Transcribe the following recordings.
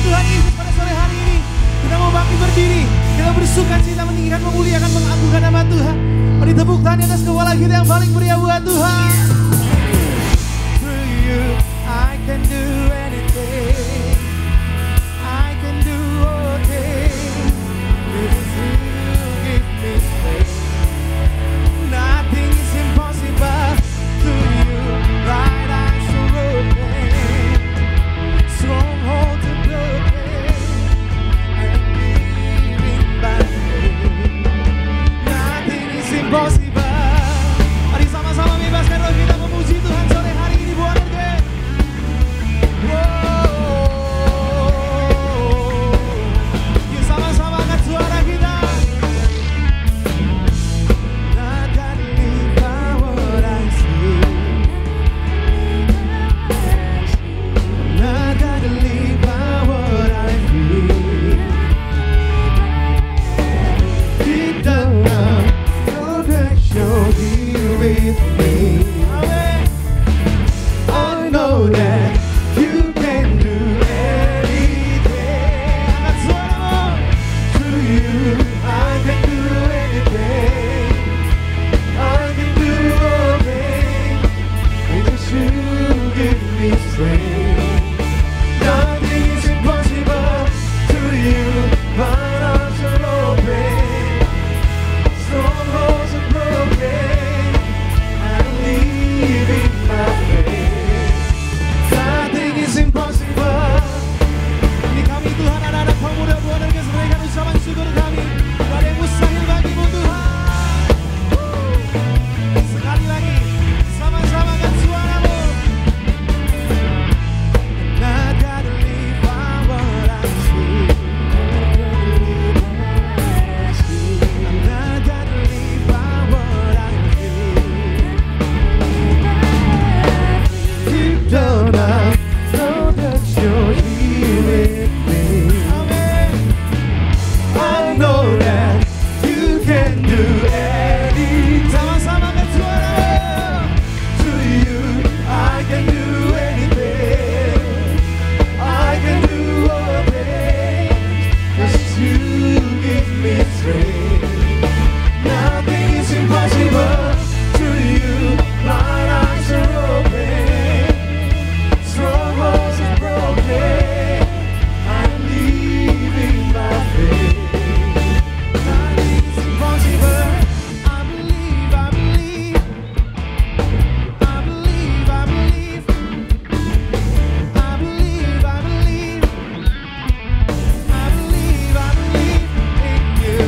Tuhan Yesus pada sore hari ini. Kita mau bangkit berdiri. Kita bersukacita meninggikan, memuliakan, mengagungkan nama Tuhan. Mari tepuk tangan di atas kepala kita yang paling meriah buat Tuhan. Through you, I can do anything. I can do all things. Because you give me strength. Nothing is impossible. Through you, right eyes are open. Strongholds are broken. And living by faith. Nothing is impossible. Mari sama-sama bebaskan roh kita memuji Tuhan sore hari ini buat Anda. Yuk sama-sama angkat suara kita. Not gonna live by what I see. Not gonna live by what I feel. Deep down I know that you're here with me. I know that you can do anything. Angkat suaramu. Through you I can do anything. I can do all things. Because you give me strength. Nothing is impossible to you. My arms are open. Strongholds are broken. I believe in my faith. Nothing is impossible. Ini kami Tuhan, anak-anak pemuda buat dan memberikan ucapan syukur kami. Gak ada yang mustahil bagimu Tuhan. Sekali lagi, sama-sama kan suaramu. Not gonna live by what I see. I'm not gonna live by what I feel. Deep down I know that you're here with me. I know that you can do anything. Sama-sama kan suara. To you I can do anything. I can do all things. 'Cause you give me strength. Nothing is impossible to you. My eyes are open. Strongholds are broken. I'm living by faith. Nothing is impossible. I believe, I believe. I believe, I believe. I believe, I believe. I believe, I believe in you.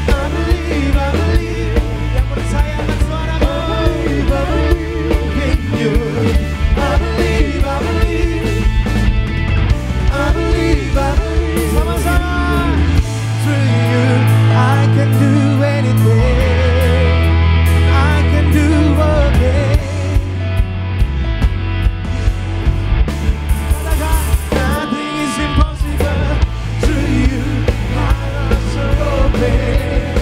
I believe, I believe. Yang percaya akan suaramu. I believe in you. I believe, I believe. I believe, I believe. Sama-sama. Through you, I can do anything. I can do all things. Katakan, nothing is impossible. Through you, my arms are open.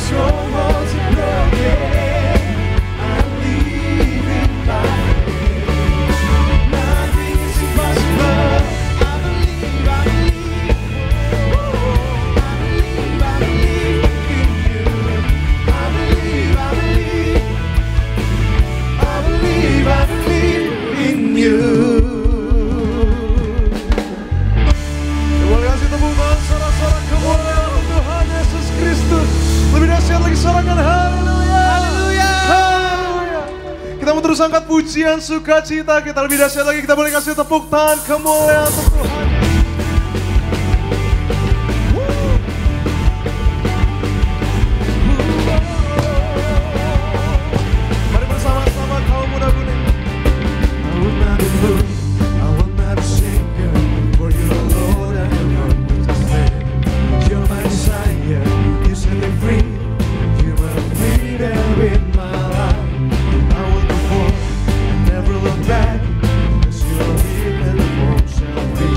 Strongholds are broken. I'm living by faith. Nothing is impossible. I believe, I believe. I believe, I believe in you. I believe, I believe. I believe, I believe in you. Boleh kasih tepuk tangan sorak-sorak kemuliaan untuk Tuhan Yesus Kristus. Lebih dahsyat lagi sorakan haleluya. Haleluya. Haleluya. Kita mau terus angkat pujian sukacita kita, lebih dahsyat lagi kita boleh kasih tepuk tangan kemuliaan untuk Tuhan. Mari bersama-sama kaum muda budi. I will not be moved, I will not be shaken, for you are Lord and your word to say. You're my desire, you set me free. You are freedom in my life. I will go forward and never look back, 'cause you are here and the home shall be.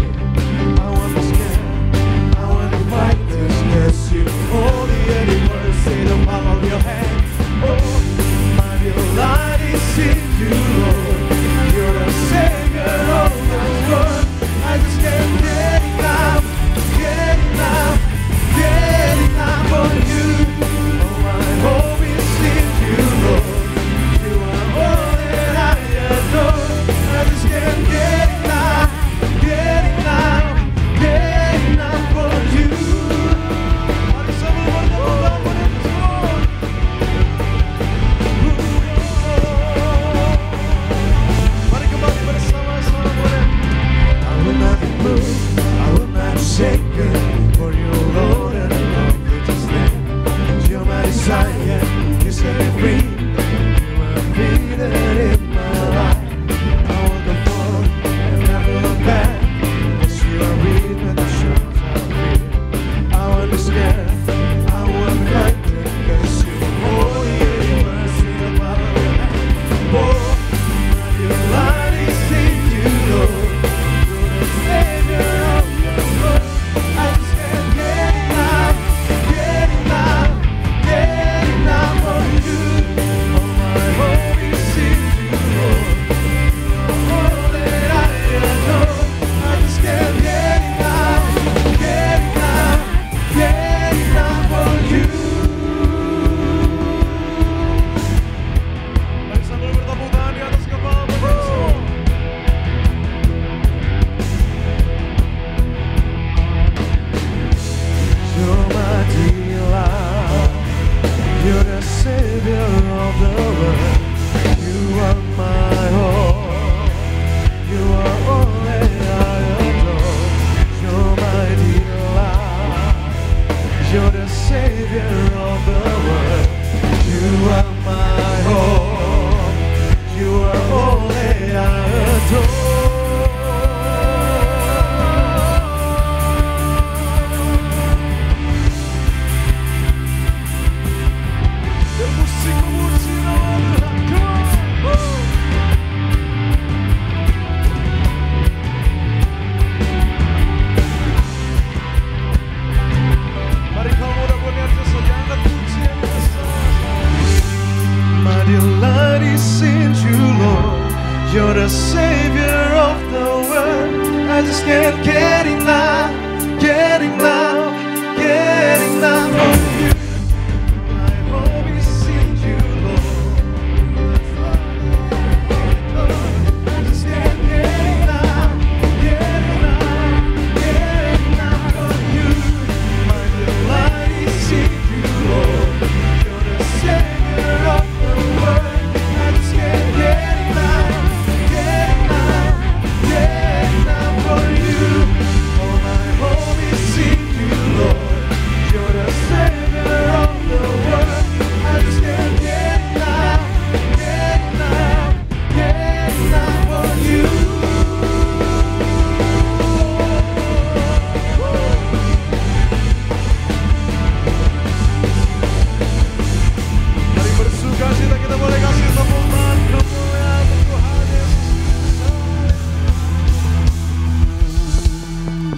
You're the savior of the world. I just can't get enough, get enough, get enough of you. My hope is in you, Lord. I just can't get enough, get enough, get enough of you. My delight is in you, Lord. You're the savior of the world. I just can't get enough.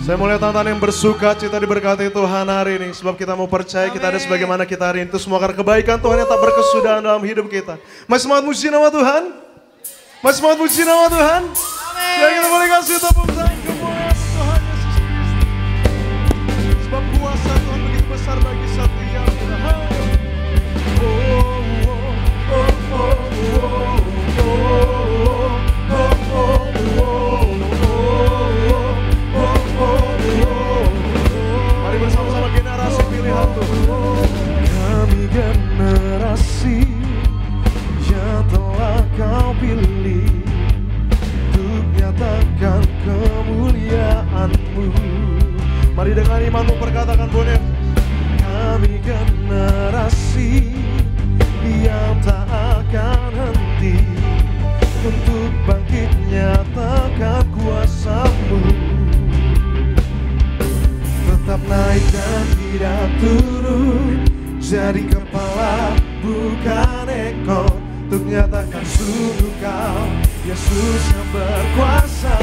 Saya mau lihat tangan yang bersuka cita diberkati Tuhan hari ini. Sebab kita mau percaya kita ada sebagaimana kita hari ini. Itu semua karena kebaikan Tuhan yang tak berkesudahan dalam hidup kita. Masih semangat muji nama Tuhan? Masih semangat muji nama Tuhan? Amin. Dan kita boleh kasih tepuk tangan kemuliaan Tuhan Yesus Kristus. Sebab kuasa Tuhan begitu besar bagi setiap kita. Kami generasi yang telah Kau pilih untuk nyatakan kemuliaan-Mu. Mari dengan imanmu perkatakan boleh. Kami generasi yang tak akan henti untuk bangkit nyatakan kuasa-Mu. Tetap naik dan tidak turun, jadi kepala bukan ekor, untuk nyatakan sungguh Kau Yesus yang berkuasa.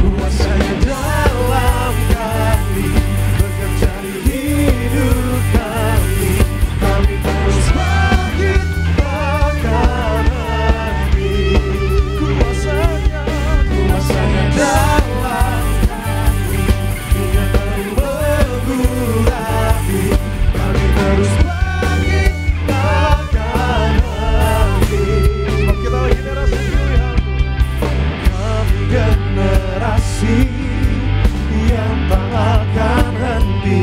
Kuasanya dalam kami, bekerja di hidup kami. Kami terus bangkit akan henti. Kuasanya dalam kami, kami terus bangkit akan henti. Sebab kita lagi generasi pilihan. Kami generasi yang tak akan henti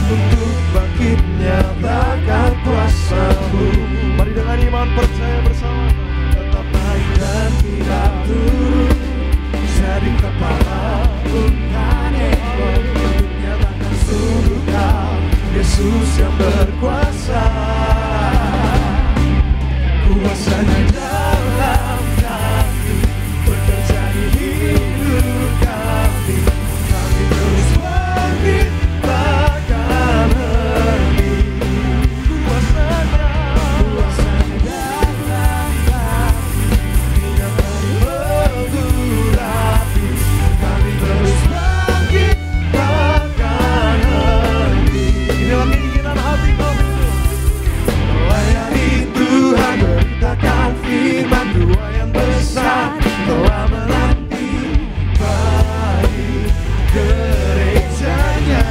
untuk bangkit nyatakan kuasa-Mu. Mari dengan iman percaya bersama. Tetap naik dan tidak turun, jadi kepala bukan ekor, untuk nyatakan sungguh Kau Yesus yang berkuasa. Kuasanya dalam kami, bekerja di hidup kami. Kami terus bangkit takkan henti. Kuasanya dalam kami, yang kami berdurapi. Kami terus bangkit takkan henti. Inilah keinginan hati kami. Melayani Tuhan, beritakan firman Dua yang besar telah menanti bagi gerejanya.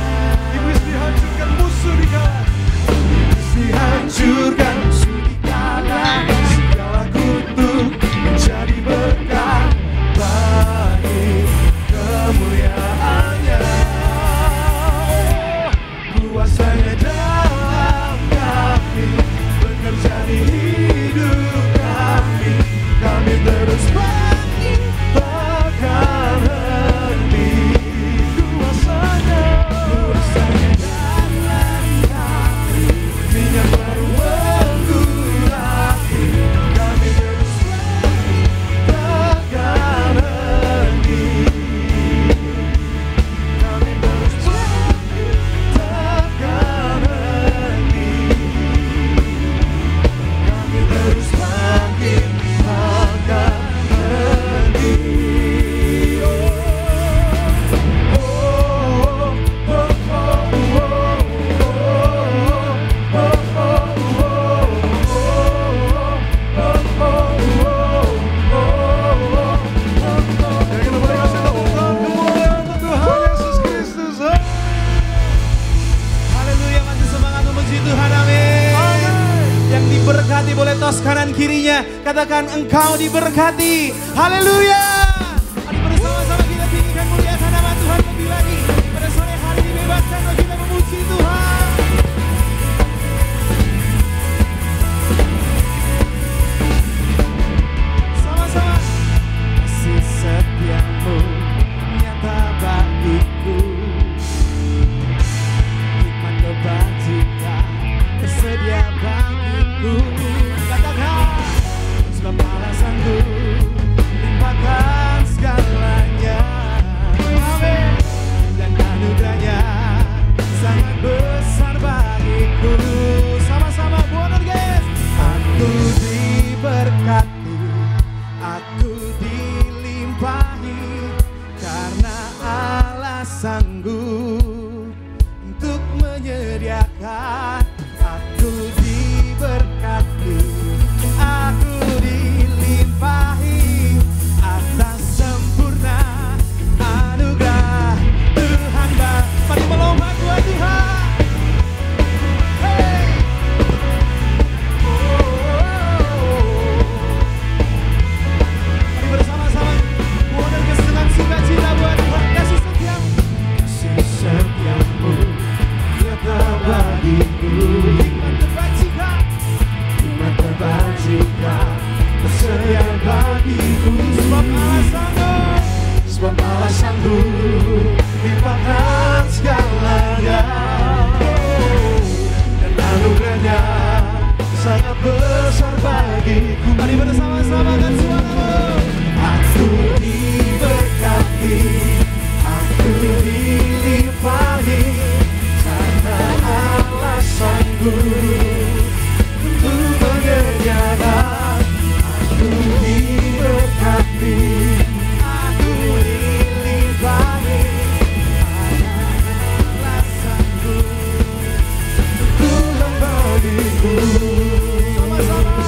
Iblis dihancurkan, musuh dikalah. Iblis dihancurkan, musuh dikalah. Segala kutuk menjadi berkat bagi kemuliaan-Nya. Kuasanya dalam kami, bekerja di hidup kami. hatinya. Katakan engkau diberkati. Haleluya. Mari bersama-sama kita tinggikan muliakan nama Tuhan lebih lagi. Pada sore hari ini bebaskan kita memuji Tuhan. Sama-sama. Kasih setiamu nyata bagiku. Hikmat kebajikan tersedia bagiku. Katakan sebab alasanku limpahkan segalanya. Amin. Dan anugerahnya sangat besar bagiku. Sama-sama buat guys. Aku diberkati, aku dilimpahi karena Allah sanggup untuk menyediakan. Aku diberkati, aku dilimpahi atas sempurna anugerah Tuhan. Mari melompat buat Tuhan. Hey. Mari bersama-sama buat dengan sukacita buat Tuhan. Kasih setiamu, kasih setiamu nyata bagiku. Hikmat kebajikan, hikmat kebajikan tersedia bagiku. Sebab Allah sanggup limpahkan segalanya. Dan anugerahnya sangat besar bagiku. Mari bersama-sama dan suaramu. Aku diberkati, aku dilimpahi karena Allah sanggup untuk menyediakan. Aku diberkati, aku dilimpahi karena Allah sanggup untuk bagiku. Sama-sama.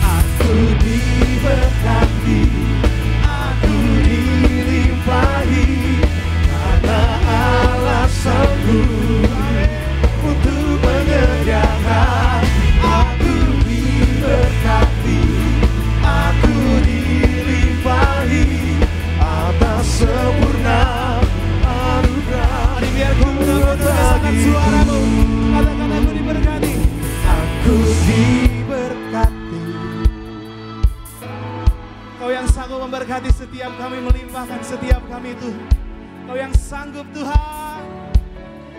Aku diberkati, aku dilimpahi karena Allah sanggup untuk menyediakan. Aku diberkati, aku dilimpahi atas sempurna anugerah. Mari biar kau mendengarkan suaramu. Katakan aku diberkati, aku diberkati. Kau yang sanggup memberkati setiap kami, melimpahkan setiap kami Tuhan. Kau yang sanggup Tuhan.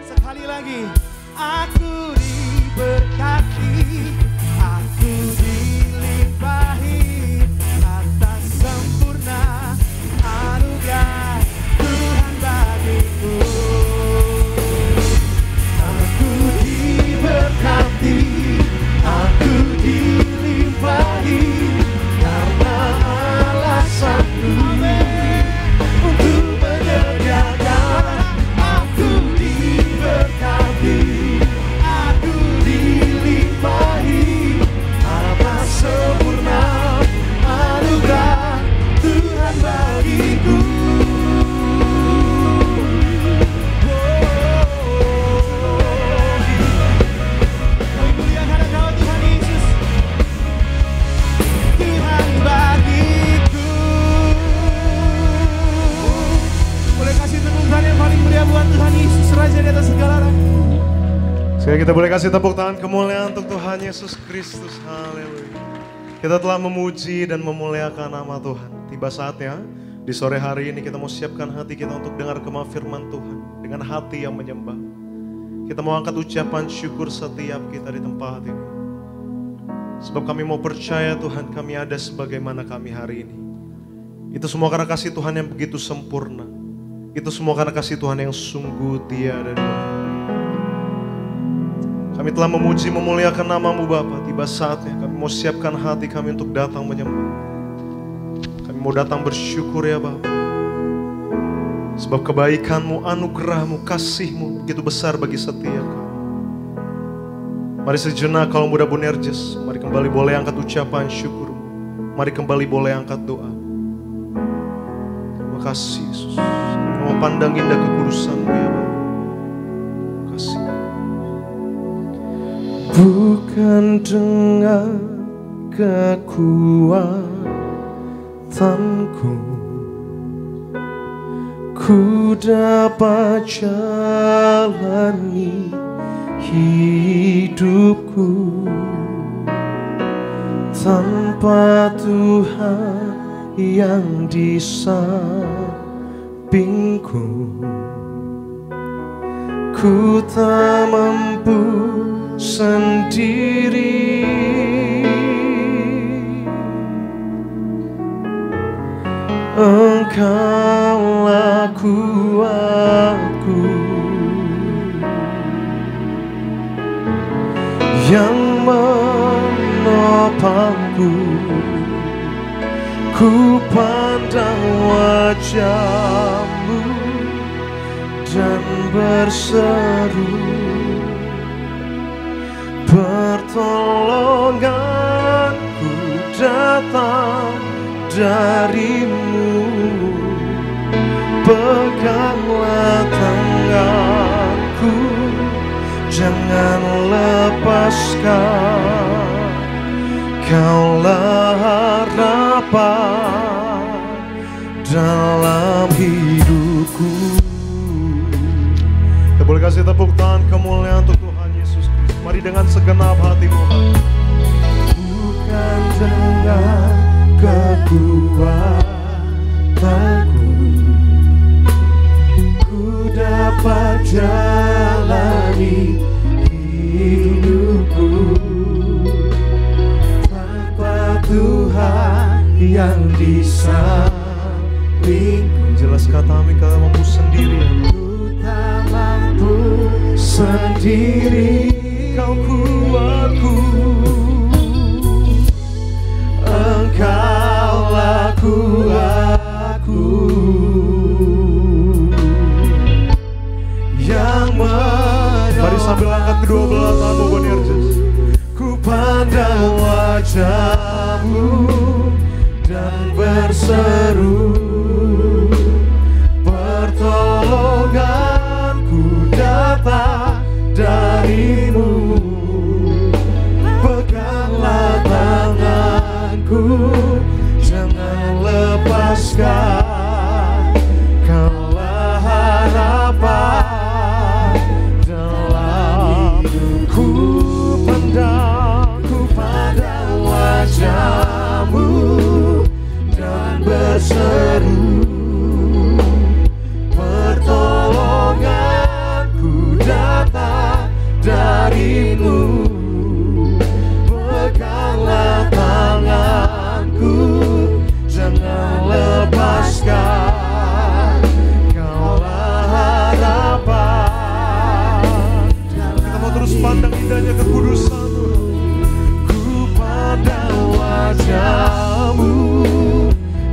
Sekali lagi, aku diberkati, aku dilimpahi atas sempurna anugerah Tuhan bagiku. Aku diberkati, aku dilimpahi karena Allah sanggup untuk menyediakan. Aku diberkati, aku dilimpahi atas sempurna anugerah Tuhan bagiku. Kami muliakan Engkau Tuhan Yesus, Tuhan bagiku. Boleh kasih tepuk tangan yang paling mulia buat Tuhan Yesus, Raja di atas segala raja. Sekali kita boleh kasih tepuk tangan kemuliaan untuk Tuhan Yesus Kristus. Haleluya. Kita telah memuji dan memuliakan nama Tuhan. Tiba saatnya di sore hari ini kita mau siapkan hati kita untuk dengar kemah firman Tuhan dengan hati yang menyembah. Kita mau angkat ucapan syukur setiap kita di tempat ini. Sebab kami mau percaya Tuhan kami ada sebagaimana kami hari ini. Itu semua karena kasih Tuhan yang begitu sempurna. Itu semua karena kasih Tuhan yang sungguh tiada dua. Kami telah memuji memuliakan nama-Mu Bapa. Tiba saatnya kami mau siapkan hati kami untuk datang menyembah. Kami mau datang bersyukur ya Bapa. Sebab kebaikan-Mu, anugerah-Mu, kasih-Mu begitu besar bagi setiap kami. Mari sejenak kalau muda Bonerges, mari kembali boleh angkat ucapan syukur. Mari kembali boleh angkat doa. Terima kasih Yesus. Kami mau pandang indah kekudusan-Mu ya Bapa. Terima kasih. Bukan dengan kekuatanku, ku dapat jalani hidupku tanpa Tuhan yang di sampingku. Ku tak mampu sendiri, Engkaulah kuatku yang menopangku. Ku pandang wajah-Mu dan berseru, pertolonganku datang dari-Mu. Peganglah tanganku, jangan lepaskan, Kaulah harapan dalam hidupku. Kita boleh kasih tepuk tangan kemuliaan untuk Tuhan Yesus Kristus. Mari dengan segenap hati Tuhan. Bukan dengan kekuatanku, ku dapat jalani hidupku tanpa Tuhan yang di sampingku. Jelas kata-kami kata mampu sendiri, ku tak mampu sendiri, Kau kuatku, Engkaulah kuatku yang mari sambil angkat kedua belah tanganmu Bonierges. Ku pandang wajah-Mu dan berseru, pertolonganku datang dari-Mu. Peganglah tanganku, jangan lepaskan, Kaulah harapan dalam hidupku. Ku pandang wajah-Mu dan berseru, pertolonganku datang dari-Mu. Peganglah tanganku, jangan lepaskan, Kaulah harapan. Kita mau terus pandang indahnya kekudusan. Ku pandang wajah-Mu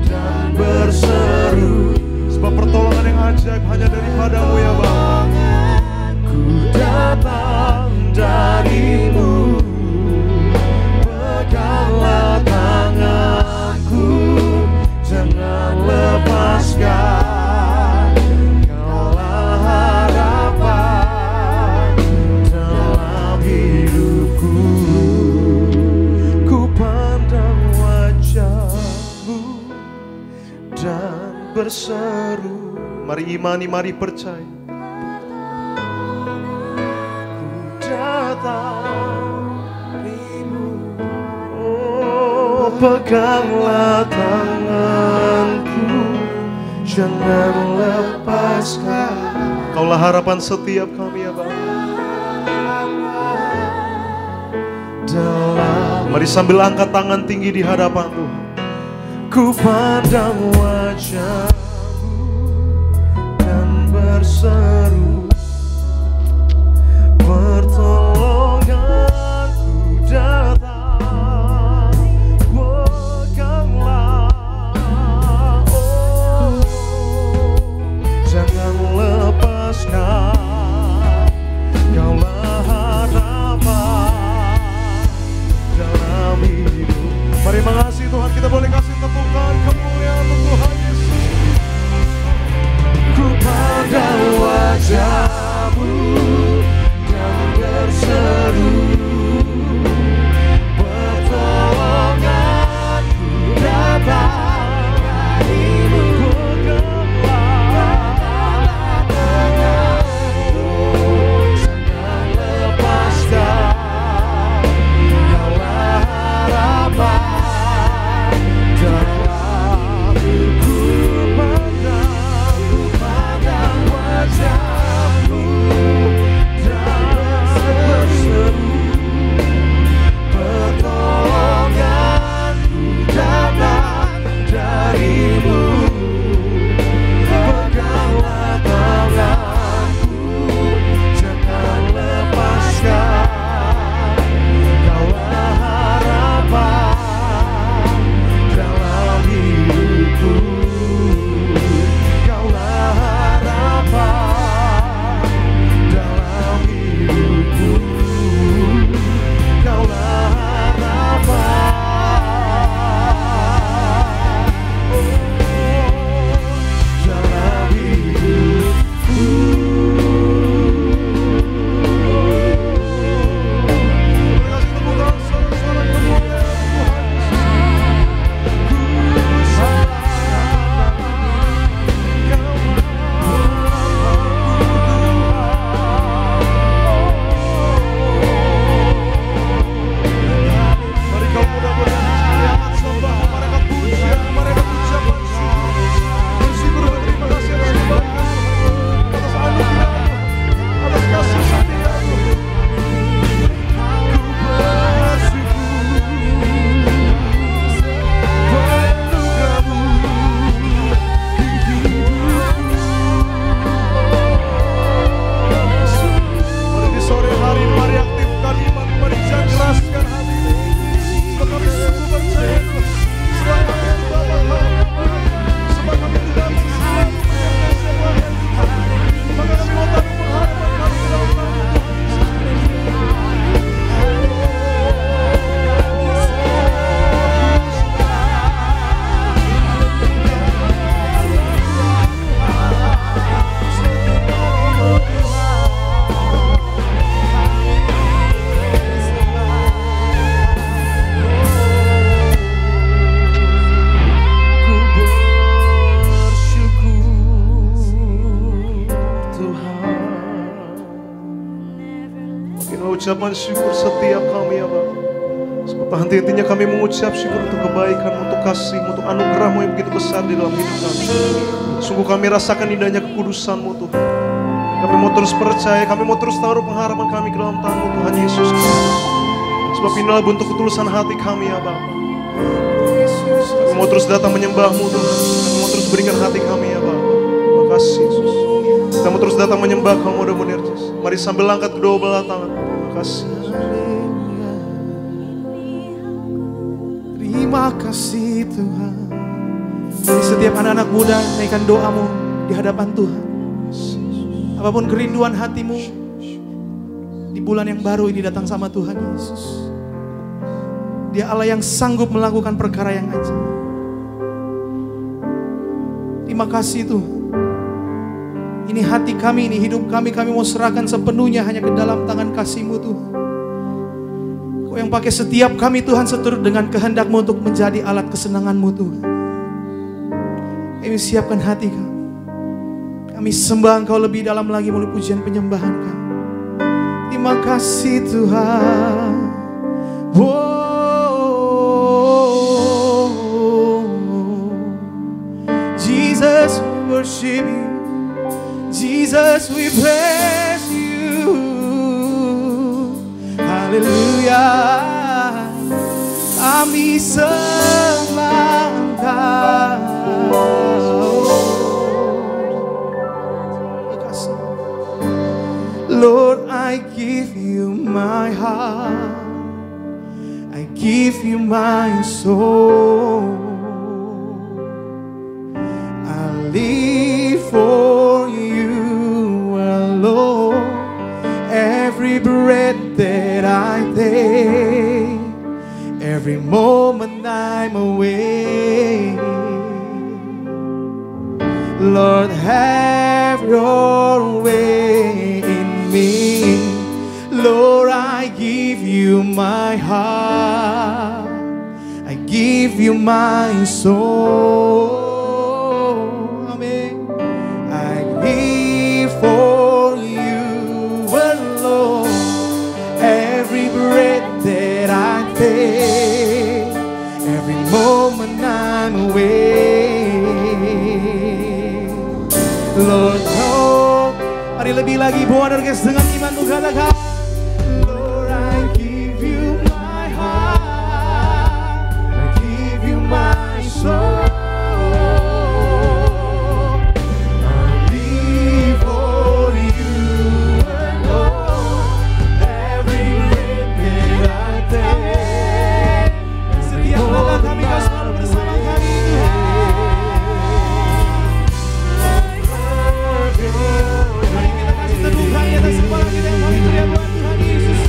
dan berseru, sebab pertolongan yang ajaib hanya daripada-Mu ya Bapa. Ku datang dari-Mu. Peganglah tanganku, jangan lepaskan, Kaulah harapan dalam hidupku. Ku pandang wajah-Mu dan berseru. Mari imani, mari percaya. Ku datang dari-Mu. Oh, peganglah tanganku, jangan lepaskan, Kaulah harapan setiap kami ya Bapa. Mari sambil angkat tangan tinggi di hadapan Tuhan. Ku pandang wajah-Mu dan berseru, pertolonganku datang. Peganglah, oh, jangan lepaskan, Kaulah harapan dalam hidup. Mari mengasihi Tuhan, kita boleh kasih tepuk tangan kemuliaan untuk Tuhan Yesus. Ku pandang wajah-Mu dan berseru, pertolongan ucapan syukur setiap kami ya Bapa. Sebab henti-hentinya kami mengucap syukur untuk kebaikan, untuk kasih, untuk anugerah-Mu yang begitu besar di dalam hidup kami. Sungguh kami rasakan indahnya kekudusan-Mu Tuhan. Kami mau terus percaya, kami mau terus taruh pengharapan kami ke dalam tangan-Mu Tuhan Yesus Kristus. Sebab inilah bentuk ketulusan hati kami ya Bapa. Kami mau terus datang menyembah-Mu Tuhan. Kami mau terus berikan hati kami ya Bapa. Terima kasih Yesus. Kita mau terus datang menyembah Kamu dan menerjis. Mari sambil angkat kedua belah tangan. Terima kasih. Terima kasih Tuhan. Dari setiap anak-anak muda, naikkan doamu di hadapan Tuhan. Apapun kerinduan hatimu, di bulan yang baru ini datang sama Tuhan Yesus. Dia Allah yang sanggup melakukan perkara yang ajaib. Terima kasih Tuhan. Ini hati kami, ini hidup kami mau serahkan sepenuhnya hanya ke dalam tangan kasih-Mu Tuhan. Kau yang pakai setiap kami Tuhan seturut dengan kehendak-Mu untuk menjadi alat kesenangan-Mu Tuhan. Kami siapkan hati kami. Kami sembah Engkau lebih dalam lagi melalui pujian penyembahan kami. Terima kasih Tuhan. Jesus, we worship You. Jesus, we praise You. Hallelujah. Kami sembah Engkau. Lord, I give You my heart. I give You my soul. I live for You alone. Every breath that I take, every moment I'm awake. Lord, have Your way in me. Lord, I give You my heart. I give You my soul. Amen. I live for You alone. Every breath that I take, every moment I'm awake. Lord, oh, mari lebih lagi buat orkes dengan imanmu katakan. Lord, I give You my heart. I give You my soul. I live for You alone. Every breath that I take, setiap langkah kami Kau selalu bersama kami Tuhan. Mari kita kasih teguhan di atas kepala kita yang kami teriak buat Tuhan Yesus.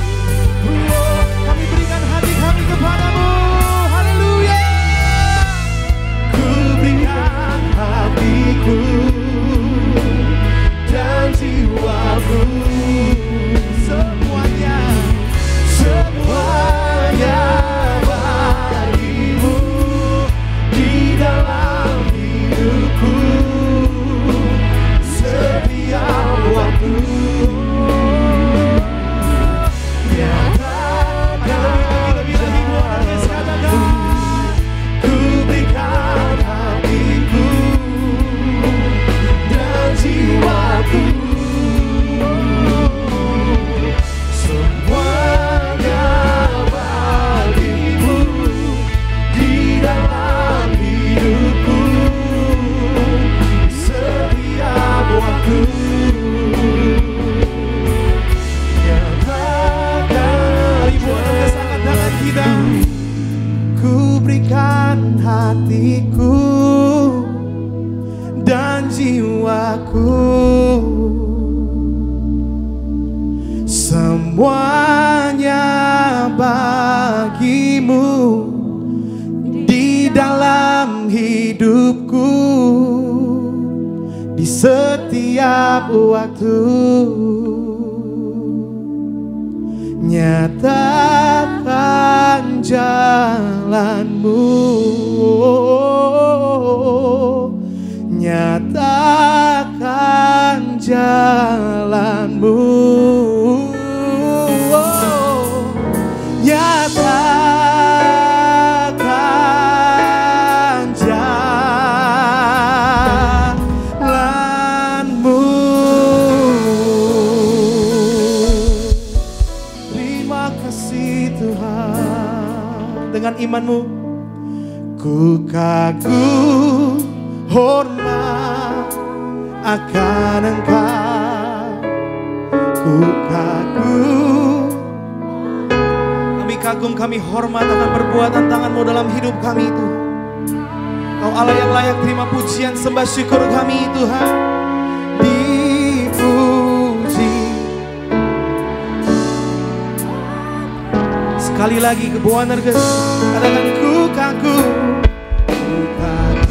Kami berikan hati kami kepada-Mu. Haleluya. Ku berikan hatiku dan jiwaku, semuanya bagi-Mu di dalam hidupku. Setiap waktu nyatakan, lebih lagi buat orkes katakan. Ku berikan hatiku dan jiwaku, semuanya bagi-Mu di dalam hidupku. Setiap waktu nyatakan, ibu orkes angkat tangan kita. Ku berikan hatiku dan jiwaku, semuanya bagi-Mu di dalam hidupku. Di setiap waktu nyatakan jalan-Mu, nyatakan jalan-Mu. firman-Mu. Ku kagum hormat akan Engkau. Ku kagum. Kami kagum, kami hormat akan perbuatan tangan-Mu dalam hidup kami Tuhan. Kau Allah yang layak terima pujian sembah syukur kami Tuhan. Dipuji. Sekali lagi ke Boanerges, katakan ku kagum. Ku kagum.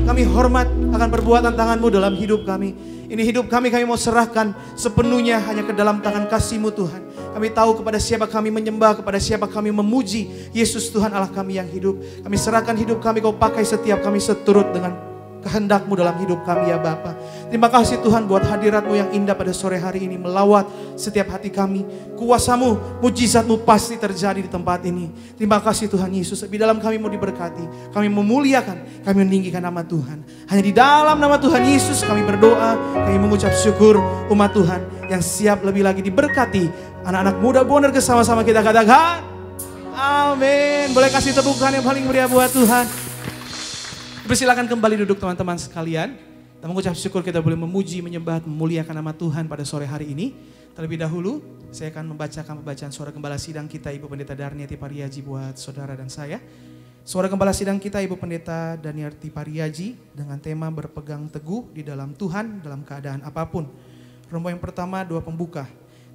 Amin. Perbuatan tangan-Mu dalam hidup kami. Ini hidup kami mau serahkan sepenuhnya hanya ke dalam tangan kasih-Mu Tuhan. Kami tahu kepada siapa kami menyembah, kepada siapa kami memuji. Yesus Tuhan Allah kami yang hidup. Kami serahkan hidup kami, Kau pakai setiap kami seturut dengan kehendak-Mu dalam hidup kami ya Bapa. Terima kasih Tuhan buat hadirat-Mu yang indah pada sore hari ini melawat setiap hati kami. Kuasa-Mu, mujizat-Mu pasti terjadi di tempat ini. Terima kasih Tuhan Yesus. Di dalam kami mau diberkati, kami memuliakan, kami meninggikan nama Tuhan. Hanya di dalam nama Tuhan Yesus kami berdoa, kami mengucap syukur umat Tuhan yang siap lebih lagi diberkati. Anak-anak muda Boanerges sama-sama kita katakan amin. Boleh kasih tepuk tangan yang paling meriah buat Tuhan. Persilakan kembali duduk teman-teman sekalian. Kita mengucap syukur kita boleh memuji, menyembah, memuliakan nama Tuhan pada sore hari ini. Terlebih dahulu saya akan membacakan pembacaan suara gembala sidang kita Ibu Pendeta Darniati Pariaji buat saudara dan saya. Suara gembala sidang kita Ibu Pendeta Darniati Pariaji dengan tema berpegang teguh di dalam Tuhan dalam keadaan apapun. Rombongan yang pertama, doa pembuka.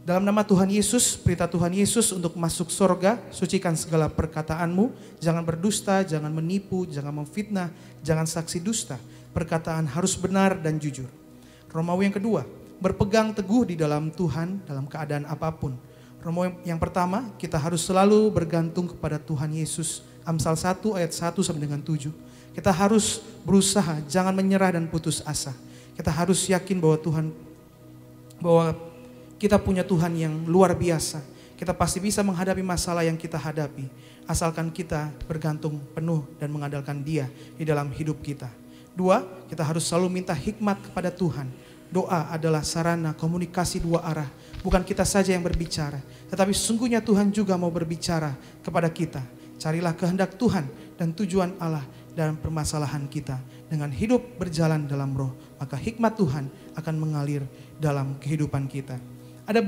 Dalam nama Tuhan Yesus, perintah Tuhan Yesus untuk masuk sorga, sucikan segala perkataan-Mu, jangan berdusta, jangan menipu, jangan memfitnah, jangan saksi dusta, perkataan harus benar dan jujur. Romawi yang kedua, berpegang teguh di dalam Tuhan dalam keadaan apapun. Romawi yang pertama, kita harus selalu bergantung kepada Tuhan Yesus. Amsal 1 ayat 1 sampai dengan 7. Kita harus berusaha, jangan menyerah dan putus asa. Kita harus yakin bahwa kita punya Tuhan yang luar biasa. Kita pasti bisa menghadapi masalah yang kita hadapi. Asalkan kita bergantung penuh dan mengandalkan Dia di dalam hidup kita. 2, kita harus selalu minta hikmat kepada Tuhan. Doa adalah sarana komunikasi dua arah. Bukan kita saja yang berbicara, tetapi sesungguhnya Tuhan juga mau berbicara kepada kita. Carilah kehendak Tuhan dan tujuan Allah dalam permasalahan kita. Dengan hidup berjalan dalam roh, maka hikmat Tuhan akan mengalir dalam kehidupan kita. Ada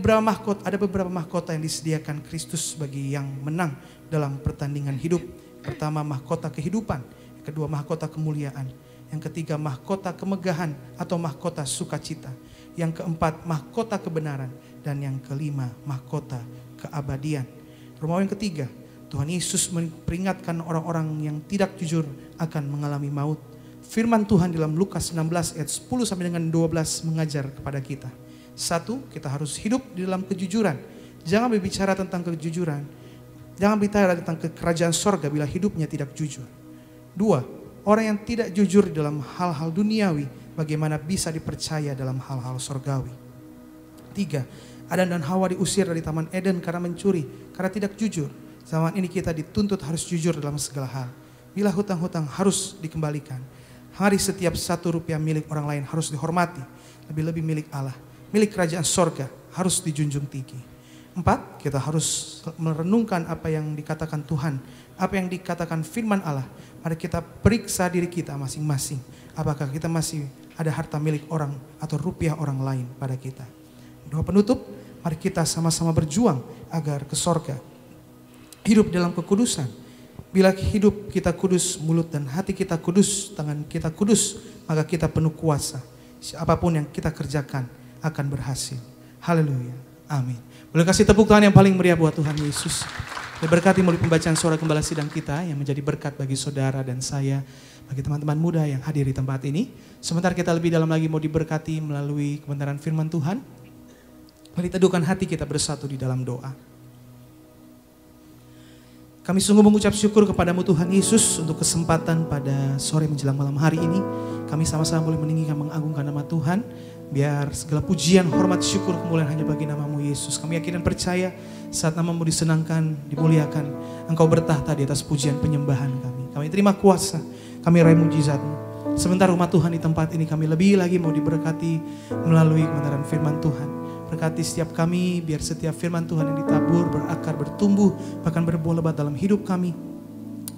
beberapa mahkota yang disediakan Kristus bagi yang menang dalam pertandingan hidup. Pertama, mahkota kehidupan. Kedua, mahkota kemuliaan. Yang ketiga, mahkota kemegahan atau mahkota sukacita. Yang keempat, mahkota kebenaran. Dan yang kelima, mahkota keabadian. Romawi yang ketiga, Tuhan Yesus memperingatkan orang-orang yang tidak jujur akan mengalami maut. Firman Tuhan dalam Lukas 16 ayat 10 sampai dengan 12 mengajar kepada kita. 1, kita harus hidup di dalam kejujuran. Jangan berbicara tentang kejujuran. Jangan bicara tentang kerajaan sorga bila hidupnya tidak jujur. 2, orang yang tidak jujur dalam hal-hal duniawi, bagaimana bisa dipercaya dalam hal-hal sorgawi. 3, Adam dan Hawa diusir dari Taman Eden karena mencuri, karena tidak jujur. Zaman ini kita dituntut harus jujur dalam segala hal. Bila hutang-hutang harus dikembalikan. Hari setiap 1 rupiah milik orang lain harus dihormati. Lebih-lebih milik Allah. Milik kerajaan sorga harus dijunjung tinggi. 4, kita harus merenungkan apa yang dikatakan Tuhan. Apa yang dikatakan firman Allah. Mari kita periksa diri kita masing-masing. Apakah kita masih ada harta milik orang atau rupiah orang lain pada kita. Doa penutup, mari kita sama-sama berjuang agar ke sorga. Hidup dalam kekudusan. Bila hidup kita kudus, mulut dan hati kita kudus, tangan kita kudus, maka kita penuh kuasa. Siapapun yang kita kerjakan akan berhasil. Haleluya. Amin. Boleh kasih tepuk tangan yang paling meriah buat Tuhan Yesus. Diberkati melalui pembacaan suara gembala sidang kita yang menjadi berkat bagi saudara dan saya, bagi teman-teman muda yang hadir di tempat ini. Sebentar kita lebih dalam lagi mau diberkati melalui kebenaran firman Tuhan. Mari teduhkan hati kita bersatu di dalam doa. Kami sungguh mengucap syukur kepadamu Tuhan Yesus untuk kesempatan pada sore menjelang malam hari ini. Kami sama-sama boleh meninggikan mengagungkan nama Tuhan. Biar segala pujian, hormat, syukur, kemuliaan hanya bagi namamu Yesus. Kami yakin dan percaya saat namamu disenangkan, dimuliakan. Engkau bertahta di atas pujian penyembahan kami. Kami terima kuasa, kami raih mujizatmu. Sebentar umat Tuhan di tempat ini kami lebih lagi mau diberkati melalui kebenaran firman Tuhan. Berkati setiap kami, biar setiap firman Tuhan yang ditabur, berakar, bertumbuh, bahkan berbuah lebat dalam hidup kami.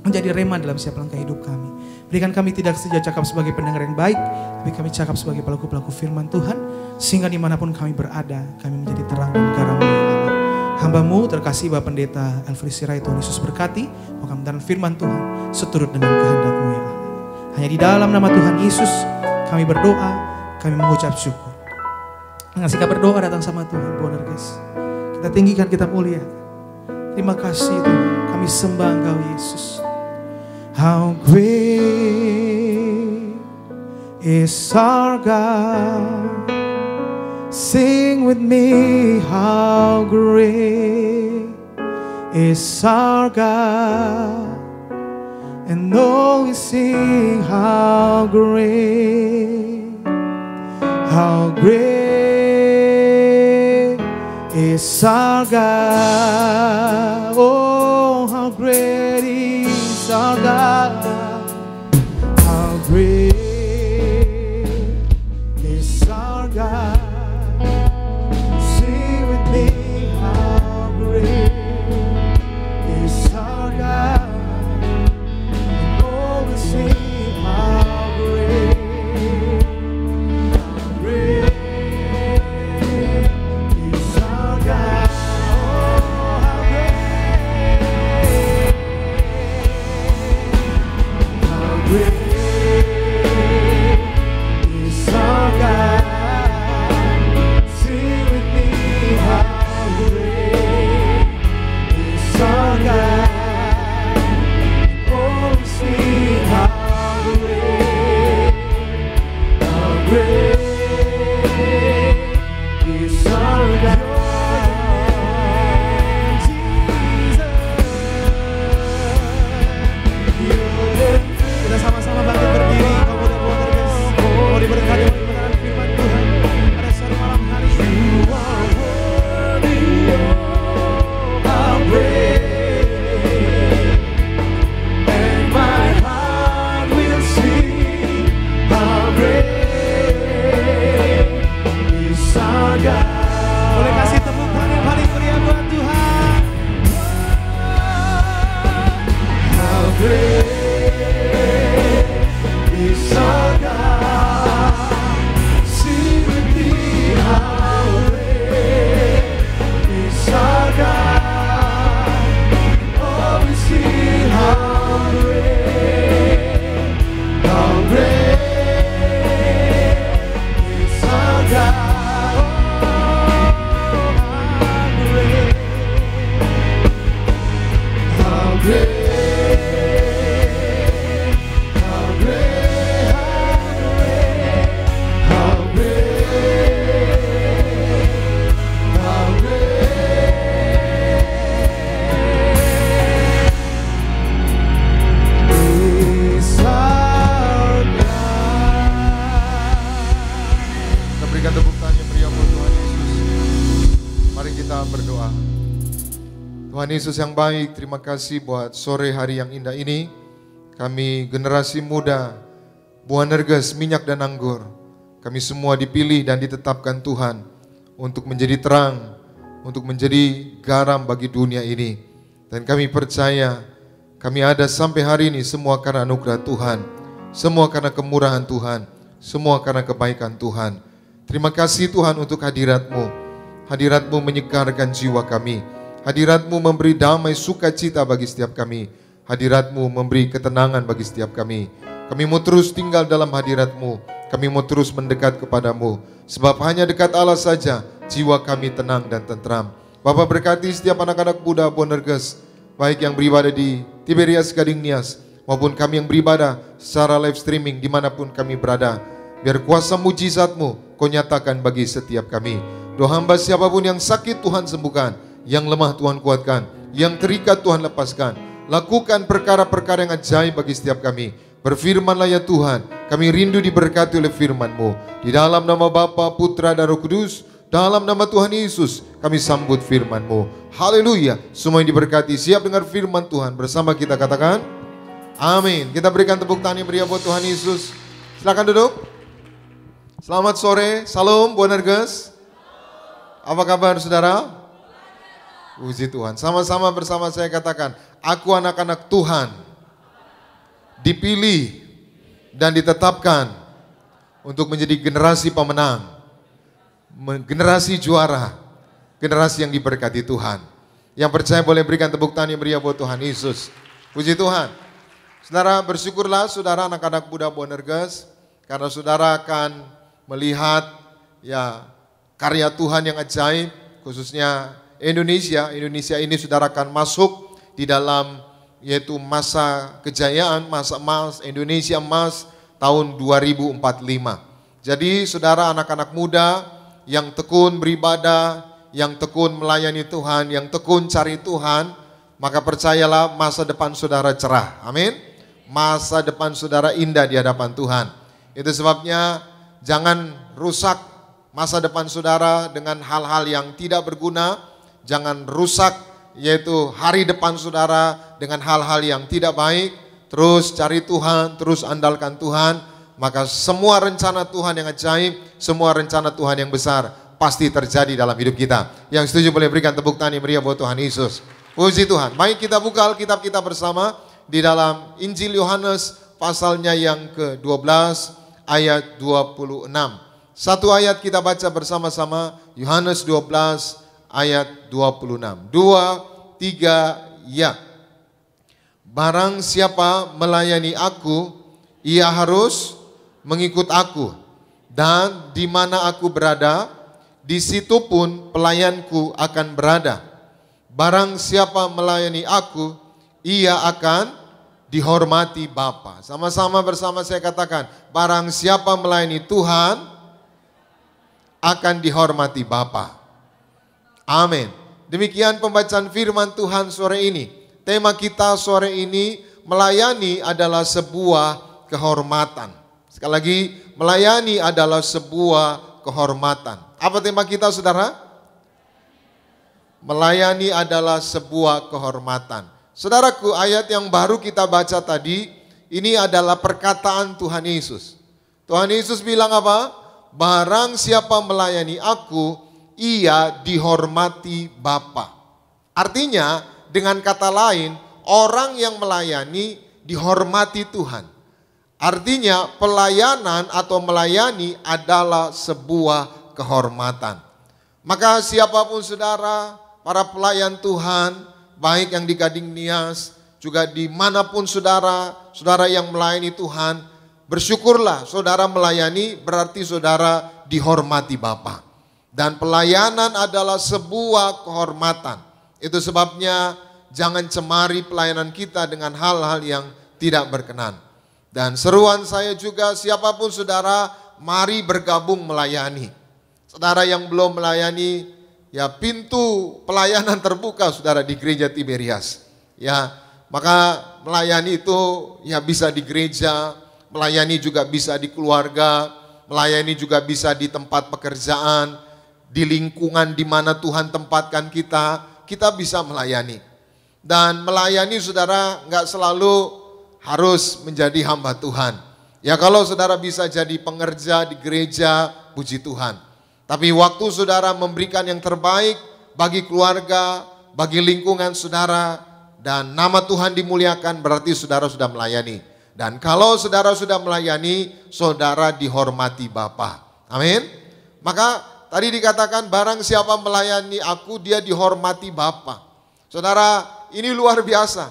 Menjadi rema dalam setiap langkah hidup kami. Berikan kami tidak saja cakap sebagai pendengar yang baik, tapi kami cakap sebagai pelaku-pelaku firman Tuhan. Sehingga dimanapun kami berada, kami menjadi terang dan garam bagi Allah. Hamba-Mu terkasih Bapak Pendeta Elfri Sirait, Tuhan Yesus berkati, kebenaran firman Tuhan seturut dengan kehendak-Mu ya Allah. Hanya di dalam nama Tuhan Yesus kami berdoa, kami mengucap syukur. Ngasih kabar berdoa datang sama Tuhan, benar guys. Kita tinggikan, kita mulia. Terima kasih Tuhan, kami sembah Engkau Yesus. How great is our God. Sing with me, how great is our God. And oh, we sing, how great is our God. Oh, how great is our God. How great is our God. Sing with me, how great is our God. And oh, we sing, how great is our God. Oh, how great is our God. Sing with me, how great is our God. Oh, sing, how great is our God. Kita sama-sama bangkit berdiri. Kau boleh buat guys. Mau diberkati oleh kebenaran firman Tuhan pada sore malam hari ini. You are worthy, how great, and my heart will sing, how great is our God. Boleh kasih tepuk tangan yang paling meriah buat Tuhan. How great is our God. Sing with me, how great is our God. Oh, we sing, how great is our God. Oh, berdoa. Tuhan Yesus yang baik, terima kasih buat sore hari yang indah ini. Kami generasi muda, Boanerges Minyak dan Anggur, kami semua dipilih dan ditetapkan Tuhan untuk menjadi terang, untuk menjadi garam bagi dunia ini. Dan kami percaya kami ada sampai hari ini semua karena anugerah Tuhan, semua karena kemurahan Tuhan, semua karena kebaikan Tuhan. Terima kasih Tuhan untuk hadirat-Mu. Hadirat-Mu menyegarkan jiwa kami. Hadirat-Mu memberi damai sukacita bagi setiap kami. Hadirat-Mu memberi ketenangan bagi setiap kami. Kami mau terus tinggal dalam hadirat-Mu. Kami mau terus mendekat kepadamu. Sebab hanya dekat Allah saja jiwa kami tenang dan tentram. Bapak berkati setiap anak-anak muda Boanerges, baik yang beribadah di Tiberias Gading Nias, maupun kami yang beribadah secara live streaming dimanapun kami berada. Biar kuasa mujizat-Mu Kau nyatakan bagi setiap kami. Doa hamba siapapun yang sakit Tuhan sembuhkan, yang lemah Tuhan kuatkan, yang terikat Tuhan lepaskan. Lakukan perkara-perkara yang ajaib bagi setiap kami. Berfirmanlah ya Tuhan, kami rindu diberkati oleh firman-Mu. Di dalam nama Bapa, Putra dan Roh Kudus, dalam nama Tuhan Yesus, kami sambut firman-Mu. Haleluya. Semua yang diberkati siap dengar firman Tuhan. Bersama kita katakan amin. Kita berikan tepuk tangan yang meriah buat Tuhan Yesus. Silakan duduk. Selamat sore, salam Boanerges. Apa kabar saudara? Puji Tuhan. Sama-sama bersama saya katakan, aku anak-anak Tuhan, dipilih dan ditetapkan untuk menjadi generasi pemenang, generasi juara, generasi yang diberkati Tuhan. Yang percaya boleh berikan tepuk tangan yang meriah buat Tuhan Yesus. Puji Tuhan. Saudara, bersyukurlah saudara anak-anak muda Boanerges, karena saudara akan melihat ya karya Tuhan yang ajaib, khususnya Indonesia ini saudara akan masuk di dalam yaitu masa kejayaan, masa emas, Indonesia emas tahun 2045. Jadi saudara anak-anak muda yang tekun beribadah, yang tekun melayani Tuhan, yang tekun cari Tuhan, maka percayalah masa depan saudara cerah. Amin. Masa depan saudara indah di hadapan Tuhan. Itu sebabnya jangan rusak masa depan saudara dengan hal-hal yang tidak berguna. Jangan rusak yaitu hari depan saudara dengan hal-hal yang tidak baik. Terus cari Tuhan, terus andalkan Tuhan. Maka semua rencana Tuhan yang ajaib, semua rencana Tuhan yang besar pasti terjadi dalam hidup kita. Yang setuju boleh berikan tepuk tangan yang meriah buat Tuhan Yesus. Puji Tuhan. Mari kita buka Alkitab kita bersama di dalam Injil Yohanes pasalnya yang ke-12 ayat 26. Satu ayat kita baca bersama-sama, Yohanes 12 ayat 26. 2, 3, ya. Barang siapa melayani aku, ia harus mengikut aku. Dan di mana aku berada, di situ pun pelayanku akan berada. Barang siapa melayani aku, ia akan dihormati Bapa. Sama-sama bersama saya katakan, barang siapa melayani Tuhan akan dihormati Bapa. Amin. Demikian pembacaan firman Tuhan sore ini. Tema kita sore ini, melayani adalah sebuah kehormatan. Sekali lagi, melayani adalah sebuah kehormatan. Apa tema kita saudara? Melayani adalah sebuah kehormatan. Saudaraku, ayat yang baru kita baca tadi, ini adalah perkataan Tuhan Yesus. Tuhan Yesus bilang apa? Barang siapa melayani aku, ia dihormati Bapa. Artinya, dengan kata lain, orang yang melayani dihormati Tuhan. Artinya, pelayanan atau melayani adalah sebuah kehormatan. Maka siapapun saudara, para pelayan Tuhan, baik yang di Gading Nias, juga dimanapun saudara yang melayani Tuhan, bersyukurlah saudara melayani berarti saudara dihormati Bapa. Dan pelayanan adalah sebuah kehormatan. Itu sebabnya jangan cemari pelayanan kita dengan hal-hal yang tidak berkenan. Dan seruan saya juga siapapun saudara, mari bergabung melayani. Saudara yang belum melayani, ya pintu pelayanan terbuka saudara di gereja Tiberias. Ya, maka melayani itu ya bisa di gereja, melayani juga bisa di keluarga, melayani juga bisa di tempat pekerjaan, di lingkungan di mana Tuhan tempatkan kita bisa melayani. Dan melayani saudara nggak selalu harus menjadi hamba Tuhan. Ya kalau saudara bisa jadi pengerja di gereja, puji Tuhan. Tapi waktu saudara memberikan yang terbaik bagi keluarga, bagi lingkungan saudara, dan nama Tuhan dimuliakan, berarti saudara sudah melayani. Dan kalau saudara sudah melayani, saudara dihormati Bapa. Amin. Maka tadi dikatakan barang siapa melayani aku, dia dihormati Bapa. Saudara, ini luar biasa.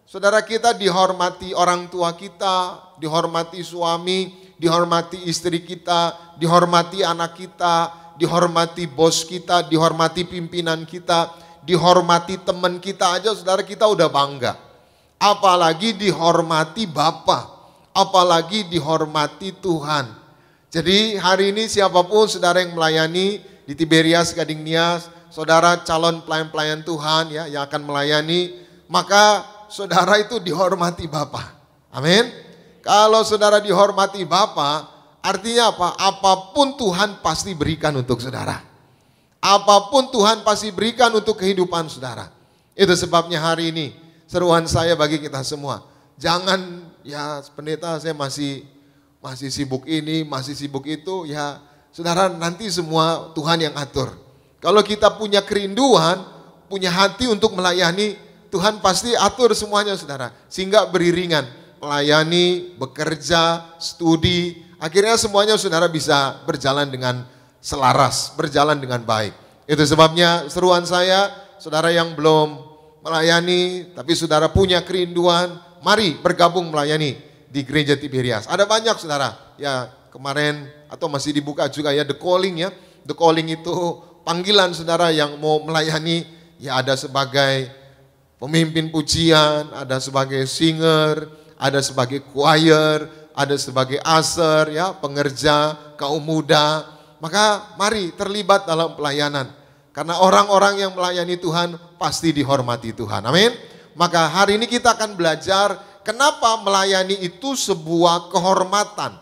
Saudara, kita dihormati orang tua kita, dihormati suami, dihormati istri kita, dihormati anak kita, dihormati bos kita, dihormati pimpinan kita, dihormati teman kita aja, saudara, kita udah bangga. Apalagi dihormati Bapa, apalagi dihormati Tuhan. Jadi hari ini siapapun saudara yang melayani di Tiberias Gading Nias, saudara calon pelayan-pelayan Tuhan ya yang akan melayani, maka saudara itu dihormati Bapa. Amin. Kalau saudara dihormati Bapa, artinya apa? Apapun Tuhan pasti berikan untuk saudara. Apapun Tuhan pasti berikan untuk kehidupan saudara. Itu sebabnya hari ini seruan saya bagi kita semua. Jangan ya pendeta saya masih sibuk ini, masih sibuk itu. Ya saudara, nanti semua Tuhan yang atur. Kalau kita punya kerinduan, punya hati untuk melayani, Tuhan pasti atur semuanya saudara. Sehingga beriringan, melayani, bekerja, studi. Akhirnya semuanya saudara bisa berjalan dengan selaras, berjalan dengan baik. Itu sebabnya seruan saya, saudara yang belum melayani, tapi saudara punya kerinduan, mari bergabung melayani di Gereja Tiberias. Ada banyak saudara, ya kemarin atau masih dibuka juga ya The Calling ya. The Calling itu panggilan saudara yang mau melayani, ya ada sebagai pemimpin pujian, ada sebagai singer, ada sebagai choir, ada sebagai usher ya, pengerja, kaum muda. Maka mari terlibat dalam pelayanan. Karena orang-orang yang melayani Tuhan pasti dihormati Tuhan. Amin. Maka hari ini kita akan belajar kenapa melayani itu sebuah kehormatan.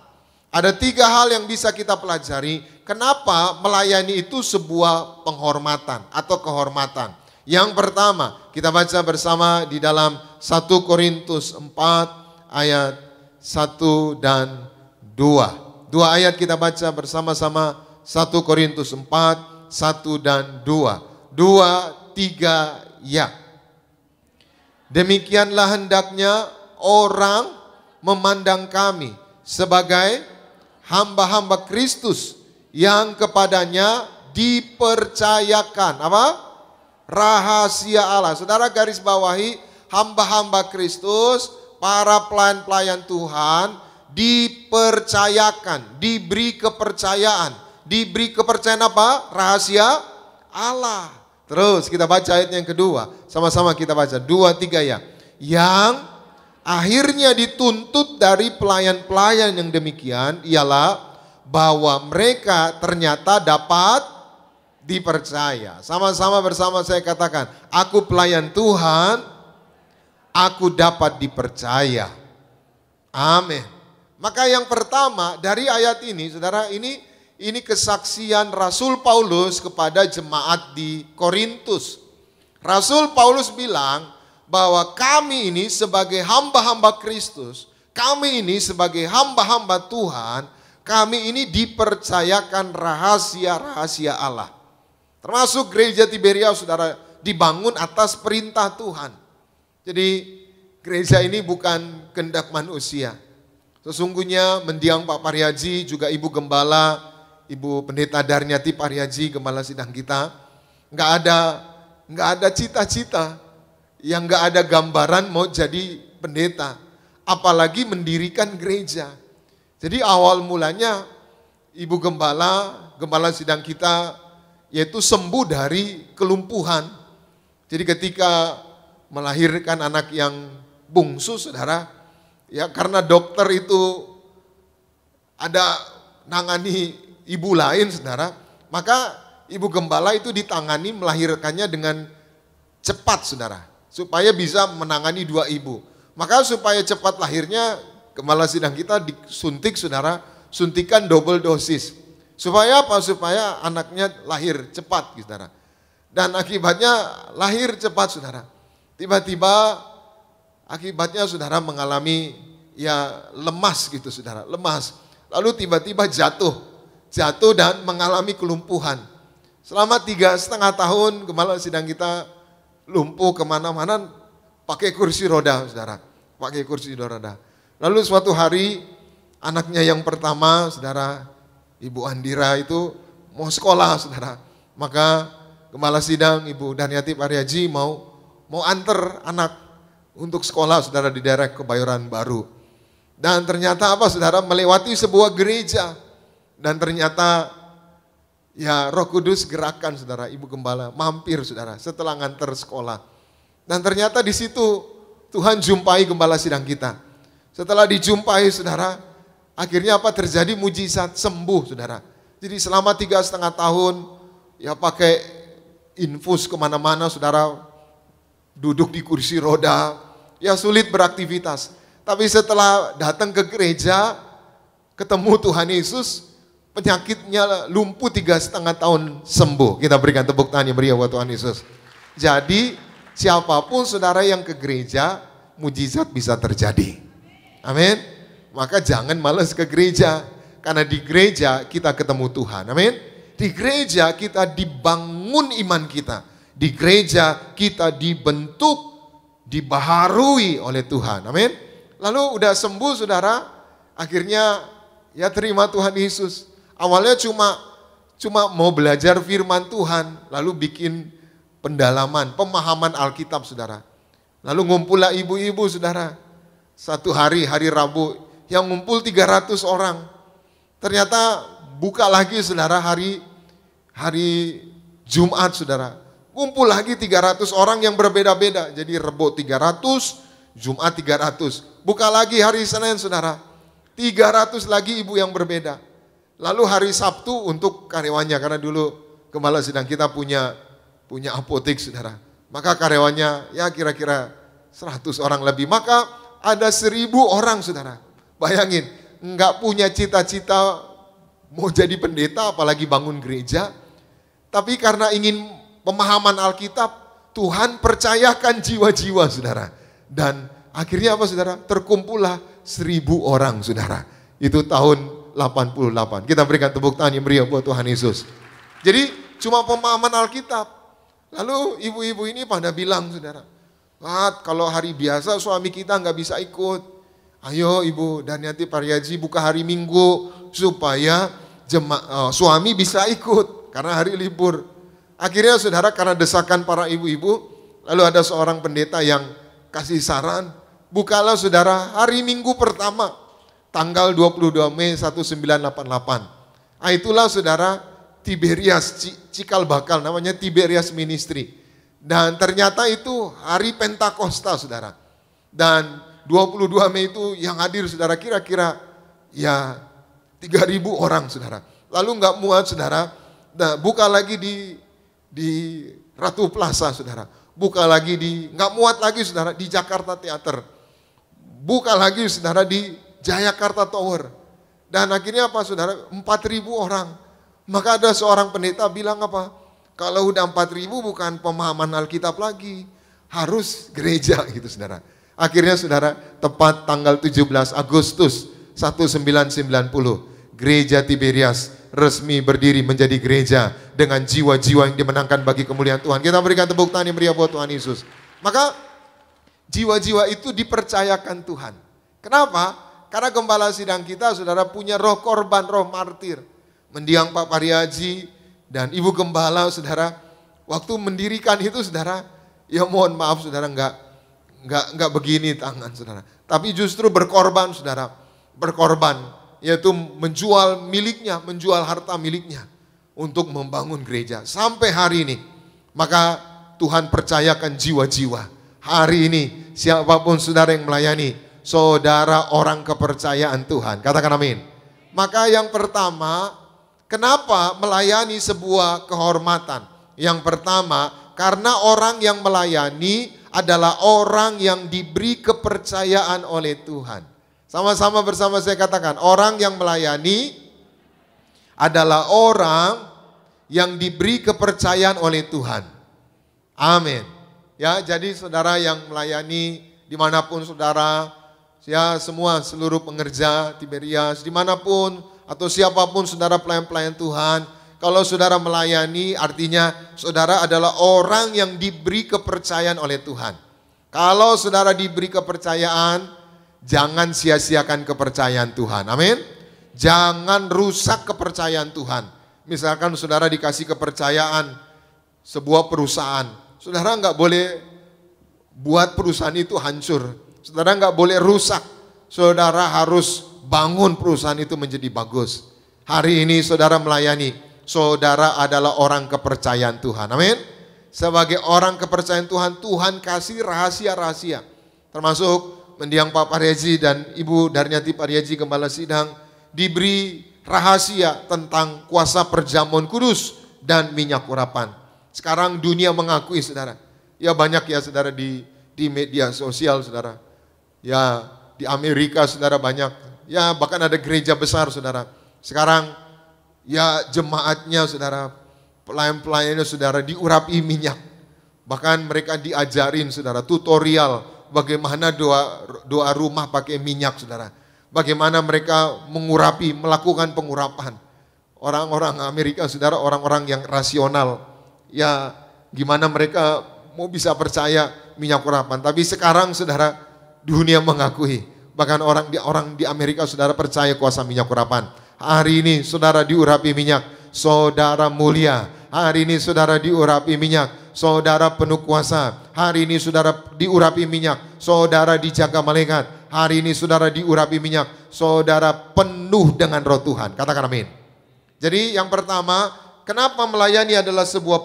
Ada 3 hal yang bisa kita pelajari. Kenapa melayani itu sebuah penghormatan atau kehormatan. Yang pertama, kita baca bersama di dalam 1 Korintus 4 ayat 1 dan 2. 2 ayat kita baca bersama-sama, 1 Korintus 4 1 dan 2. 2, 3, ya. Demikianlah hendaknya orang memandang kami sebagai hamba-hamba Kristus yang kepadanya dipercayakan apa? Rahasia Allah. Saudara garis bawahi, hamba-hamba Kristus, para pelayan-pelayan Tuhan dipercayakan, diberi kepercayaan. Diberi kepercayaan apa? Rahasia Allah. Terus kita baca ayat yang kedua. Sama-sama kita baca. 2, 3 ya. Yang akhirnya dituntut dari pelayan-pelayan yang demikian ialah bahwa mereka ternyata dapat dipercaya. Sama-sama bersama saya katakan, aku pelayan Tuhan, aku dapat dipercaya. Amin. Maka yang pertama dari ayat ini, saudara, ini kesaksian Rasul Paulus kepada jemaat di Korintus. Rasul Paulus bilang bahwa kami ini sebagai hamba-hamba Kristus, kami ini sebagai hamba-hamba Tuhan, kami ini dipercayakan rahasia-rahasia Allah. Termasuk gereja Tiberias, saudara, dibangun atas perintah Tuhan. Jadi gereja ini bukan kehendak manusia. Sesungguhnya mendiang Pak Pariaji, juga Ibu Gembala, Ibu Pendeta Darnyati Pariaji, Gembala sidang kita, nggak ada cita-cita, yang nggak ada gambaran mau jadi pendeta, apalagi mendirikan gereja. Jadi awal mulanya Ibu Gembala sidang kita, yaitu sembuh dari kelumpuhan. Jadi ketika melahirkan anak yang bungsu, saudara, ya karena dokter itu ada nangani ibu lain, saudara, maka Ibu Gembala itu ditangani melahirkannya dengan cepat, saudara, supaya bisa menangani 2 ibu. Maka supaya cepat lahirnya, Gembala sidang kita disuntik, saudara, suntikan double dosis. Supaya apa? Supaya anaknya lahir cepat, saudara. Dan akibatnya lahir cepat, saudara. Tiba-tiba akibatnya saudara mengalami ya lemas gitu, saudara. Lemas. Lalu tiba-tiba jatuh dan mengalami kelumpuhan. Selama 3,5 tahun gembala sidang kita lumpuh kemana-mana pakai kursi roda, saudara. Pakai kursi roda. Lalu suatu hari anaknya yang pertama, saudara, Ibu Andira itu mau sekolah, saudara. Maka gembala sidang Ibu Daniati Pariaji mau antar anak untuk sekolah, saudara, di daerah Kebayoran Baru. Dan ternyata apa, saudara, melewati sebuah gereja. Dan ternyata ya Roh Kudus gerakan, saudara, Ibu Gembala mampir, saudara, setelah nganter sekolah. Dan ternyata di situ Tuhan jumpai gembala sidang kita. Setelah dijumpai, saudara, akhirnya apa terjadi? Mujizat, sembuh, saudara. Jadi selama 3,5 tahun ya pakai infus kemana-mana, saudara, duduk di kursi roda, ya sulit beraktivitas. Tapi setelah datang ke gereja, ketemu Tuhan Yesus, penyakitnya lumpuh 3,5 tahun sembuh. Kita berikan tepuk tangan yang meriah buat Tuhan Yesus. Jadi siapapun saudara yang ke gereja, mujizat bisa terjadi. Amin. Maka jangan malas ke gereja, karena di gereja kita ketemu Tuhan. Amin. Di gereja kita dibangun iman kita. Di gereja kita dibentuk, dibaharui oleh Tuhan. Amin. Lalu udah sembuh, saudara, akhirnya ya terima Tuhan Yesus. Awalnya cuma mau belajar firman Tuhan, lalu bikin pendalaman, pemahaman Alkitab, saudara. Lalu ngumpullah ibu-ibu, saudara. Satu hari Rabu, yang ngumpul 300 orang. Ternyata buka lagi, saudara, hari Jumat, saudara. Ngumpul lagi 300 orang yang berbeda-beda. Jadi Rebo 300, Jumat 300. Buka lagi hari Senin, saudara. 300 lagi ibu yang berbeda. Lalu hari Sabtu untuk karyawannya, karena dulu gembala sidang kita punya apotek, saudara. Maka karyawannya ya kira-kira 100 orang lebih. Maka ada 1.000 orang, saudara. Bayangin, enggak punya cita-cita mau jadi pendeta, apalagi bangun gereja. Tapi karena ingin pemahaman Alkitab, Tuhan percayakan jiwa-jiwa, saudara. Dan akhirnya apa, saudara? Terkumpullah 1.000 orang, saudara. Itu tahun 88. Kita berikan tepuk tangan yang meriah buat Tuhan Yesus. Jadi cuma pemahaman Alkitab. Lalu ibu-ibu ini pada bilang, saudara, kalau hari biasa suami kita nggak bisa ikut. Ayo Ibu Daniati Pariaji buka hari Minggu supaya suami bisa ikut karena hari libur. Akhirnya, saudara, karena desakan para ibu-ibu, lalu ada seorang pendeta yang kasih saran, bukalah, saudara, hari Minggu pertama, tanggal 22 Mei 1988. Itulah, saudara, Tiberias Cikal Bakal, namanya Tiberias Ministry. Dan ternyata itu hari Pentakosta, saudara. Dan 22 Mei itu yang hadir, saudara, kira-kira ya 3.000 orang, saudara. Lalu nggak muat, saudara, nah, buka lagi di Ratu Plaza, saudara. Buka lagi nggak muat lagi, saudara, di Jakarta Theater. Buka lagi, saudara, di Jayakarta Tower. Dan akhirnya apa, saudara? 4.000 orang. Maka ada seorang pendeta bilang apa? Kalau udah 4.000 bukan pemahaman Alkitab lagi, harus gereja gitu, saudara. Akhirnya, saudara, tepat tanggal 17 Agustus 1990, Gereja Tiberias resmi berdiri menjadi gereja dengan jiwa-jiwa yang dimenangkan bagi kemuliaan Tuhan. Kita berikan tepuk tangan yang meriah buat Tuhan Yesus. Maka jiwa-jiwa itu dipercayakan Tuhan. Kenapa? Karena gembala sidang kita, saudara, punya roh korban, roh martir. Mendiang Pak Pariaji dan Ibu Gembala, saudara, waktu mendirikan itu, saudara, ya mohon maaf, saudara, enggak begini tangan, saudara. Tapi justru berkorban, saudara, berkorban, yaitu menjual miliknya, menjual harta miliknya untuk membangun gereja sampai hari ini. Maka Tuhan percayakan jiwa-jiwa. Hari ini siapapun saudara yang melayani, saudara orang kepercayaan Tuhan. Katakan amin. Maka yang pertama, kenapa melayani sebuah kehormatan? Yang pertama, karena orang yang melayani adalah orang yang diberi kepercayaan oleh Tuhan. Sama-sama bersama saya katakan, orang yang melayani adalah orang yang diberi kepercayaan oleh Tuhan. Amin. Ya, jadi saudara yang melayani dimanapun saudara, ya semua seluruh pengerja Tiberias dimanapun atau siapapun saudara pelayan-pelayan Tuhan, kalau saudara melayani artinya saudara adalah orang yang diberi kepercayaan oleh Tuhan. Kalau saudara diberi kepercayaan, jangan sia-siakan kepercayaan Tuhan. Amin. Jangan rusak kepercayaan Tuhan. Misalkan saudara dikasih kepercayaan sebuah perusahaan, saudara nggak boleh buat perusahaan itu hancur. Saudara nggak boleh rusak. Saudara harus bangun perusahaan itu menjadi bagus. Hari ini saudara melayani, saudara adalah orang kepercayaan Tuhan. Amin. Sebagai orang kepercayaan Tuhan, Tuhan kasih rahasia-rahasia. Termasuk mendiang Pak Pariaji dan Ibu Darnyati Pariaji Gembala Sidang diberi rahasia tentang kuasa perjamuan kudus dan minyak urapan. Sekarang dunia mengakui saudara. Ya banyak ya saudara di media sosial saudara. Ya di Amerika saudara banyak. Ya bahkan ada gereja besar saudara. Sekarang ya jemaatnya saudara, pelayan-pelayannya saudara diurapi minyak. Bahkan mereka diajarin saudara tutorial bagaimana doa rumah pakai minyak saudara. Bagaimana mereka mengurapi, melakukan pengurapan. Orang-orang Amerika saudara, orang-orang yang rasional. Ya gimana mereka mau bisa percaya minyak urapan. Tapi sekarang saudara dunia mengakui. Bahkan orang di Amerika saudara percaya kuasa minyak urapan. Hari ini saudara diurapi minyak, saudara mulia. Hari ini saudara diurapi minyak, saudara penuh kuasa. Hari ini saudara diurapi minyak, saudara dijaga malaikat. Hari ini saudara diurapi minyak, saudara penuh dengan roh Tuhan. Katakan amin. Jadi yang pertama, kenapa melayani adalah sebuah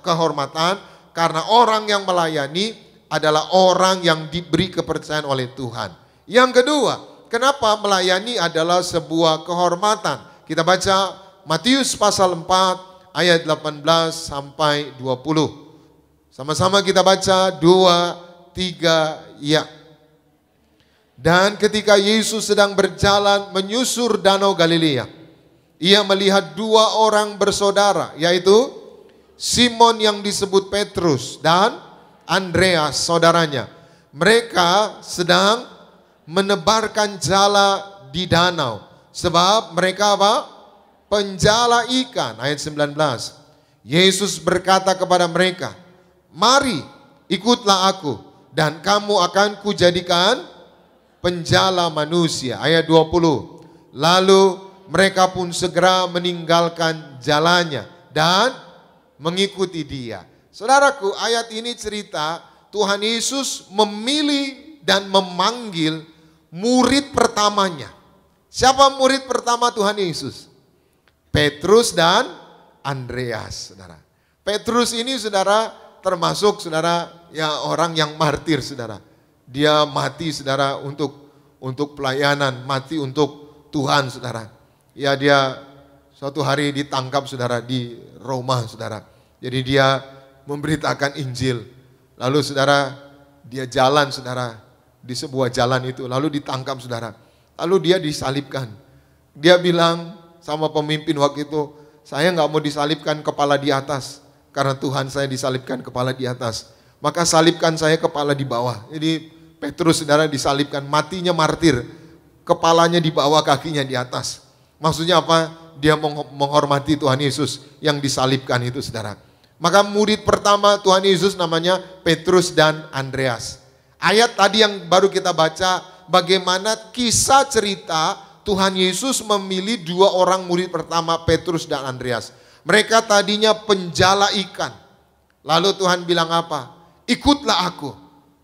kehormatan? Karena orang yang melayani adalah orang yang diberi kepercayaan oleh Tuhan. Yang kedua, kenapa melayani adalah sebuah kehormatan? Kita baca Matius pasal 4 ayat 18 sampai 20. Sama-sama kita baca 2, 3, ya. Dan ketika Yesus sedang berjalan menyusur danau Galilea, ia melihat dua orang bersaudara, yaitu Simon yang disebut Petrus dan Andreas saudaranya. Mereka sedang menebarkan jala di danau, sebab mereka apa? Penjala ikan. Ayat 19. Yesus berkata kepada mereka, "Mari, ikutlah aku, dan kamu akan kujadikan penjala manusia." Ayat 20. Lalu mereka pun segera meninggalkan jalannya dan mengikuti dia. Saudaraku, ayat ini cerita Tuhan Yesus memilih dan memanggil murid pertamanya. Siapa murid pertama Tuhan Yesus? Petrus dan Andreas, saudara. Petrus ini saudara termasuk saudara ya orang yang martir saudara. Dia mati saudara untuk pelayanan, mati untuk Tuhan saudara. Ya dia suatu hari ditangkap saudara di Roma saudara. Jadi dia memberitakan Injil. Lalu saudara dia jalan saudara di sebuah jalan itu. Lalu ditangkap saudara. Lalu dia disalibkan. Dia bilang sama pemimpin waktu itu, "Saya nggak mau disalibkan kepala di atas. Karena Tuhan saya disalibkan kepala di atas. Maka salibkan saya kepala di bawah." Jadi Petrus saudara disalibkan, matinya martir, kepalanya di bawah, kakinya di atas. Maksudnya apa? Dia menghormati Tuhan Yesus yang disalibkan itu saudara. Maka murid pertama Tuhan Yesus namanya Petrus dan Andreas. Ayat tadi yang baru kita baca, bagaimana kisah cerita Tuhan Yesus memilih dua orang murid pertama, Petrus dan Andreas. Mereka tadinya penjala ikan. Lalu Tuhan bilang apa? "Ikutlah aku,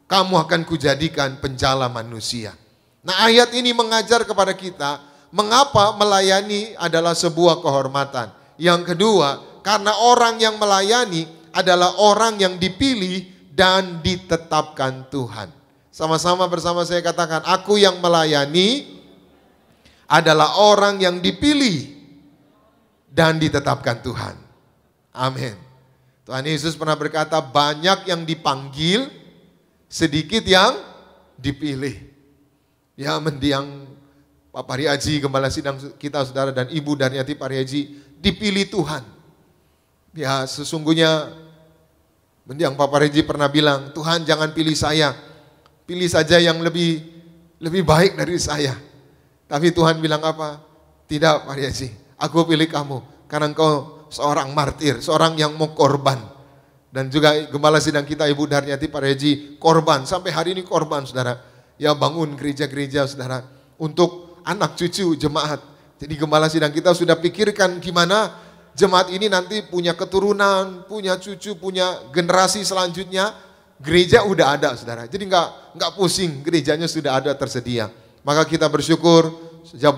kamu akan kujadikan penjala manusia." Nah ayat ini mengajar kepada kita, mengapa melayani adalah sebuah kehormatan. Yang kedua, karena orang yang melayani adalah orang yang dipilih dan ditetapkan Tuhan. Sama-sama bersama saya katakan, aku yang melayani adalah orang yang dipilih dan ditetapkan Tuhan. Amin. Tuhan Yesus pernah berkata, banyak yang dipanggil, sedikit yang dipilih. Ya mendiang Pak Pariaji, Gembala Sidang kita saudara, dan Ibu Darniati Pariaji dipilih Tuhan. Ya sesungguhnya mendiang Pak Pariaji pernah bilang, Tuhan jangan pilih saya, pilih saja yang lebih baik dari saya. Tapi Tuhan bilang apa? Tidak Pak Pariaji, aku pilih kamu karena engkau seorang martir, seorang yang mau korban. Dan juga Gembala Sidang kita Ibu Darniati Pariaji korban, sampai hari ini korban saudara. Ya bangun gereja-gereja saudara untuk anak cucu jemaat. Jadi Gembala Sidang kita sudah pikirkan gimana jemaat ini nanti punya keturunan, punya cucu, punya generasi selanjutnya. Gereja udah ada saudara. Jadi nggak pusing, gerejanya sudah ada tersedia. Maka kita bersyukur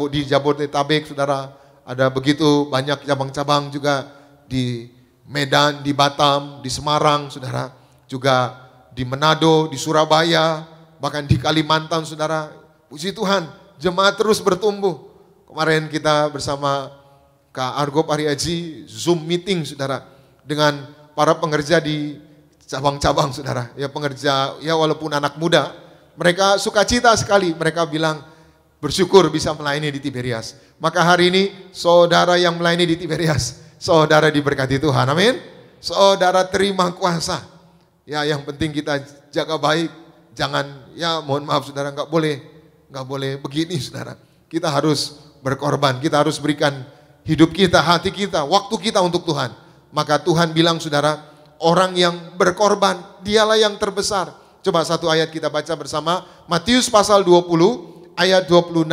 di Jabodetabek saudara, ada begitu banyak cabang-cabang juga di Medan, di Batam, di Semarang saudara, juga di Manado, di Surabaya, bahkan di Kalimantan saudara. Puji Tuhan, jemaat terus bertumbuh. Kemarin kita bersama Kak Argo Pariaji Zoom meeting saudara dengan para pengerja di cabang-cabang saudara. Ya pengerja, ya walaupun anak muda, mereka sukacita sekali. Mereka bilang bersyukur bisa melayani di Tiberias. Maka hari ini saudara yang melayani di Tiberias, saudara diberkati Tuhan, amin. Saudara terima kuasa. Ya yang penting kita jaga baik. Jangan, ya mohon maaf saudara, nggak boleh begini saudara. Kita harus berkorban, kita harus berikan hidup kita, hati kita, waktu kita untuk Tuhan. Maka Tuhan bilang saudara, orang yang berkorban, dialah yang terbesar. Coba satu ayat kita baca bersama, Matius pasal 20 ayat 26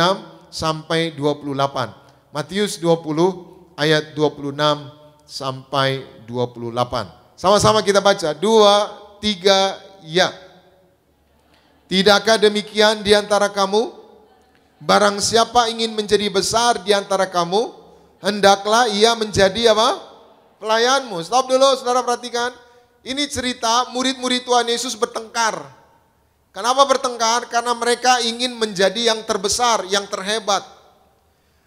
sampai 28. Matius 20 ayat 26 sampai 28. Sama-sama kita baca, 2, 3, ya. Tidakkah demikian di antara kamu? Barang siapa ingin menjadi besar di antara kamu, hendaklah ia menjadi apa? Pelayanmu. Stop dulu saudara, perhatikan. Ini cerita murid-murid Tuhan Yesus bertengkar. Kenapa bertengkar? Karena mereka ingin menjadi yang terbesar, yang terhebat.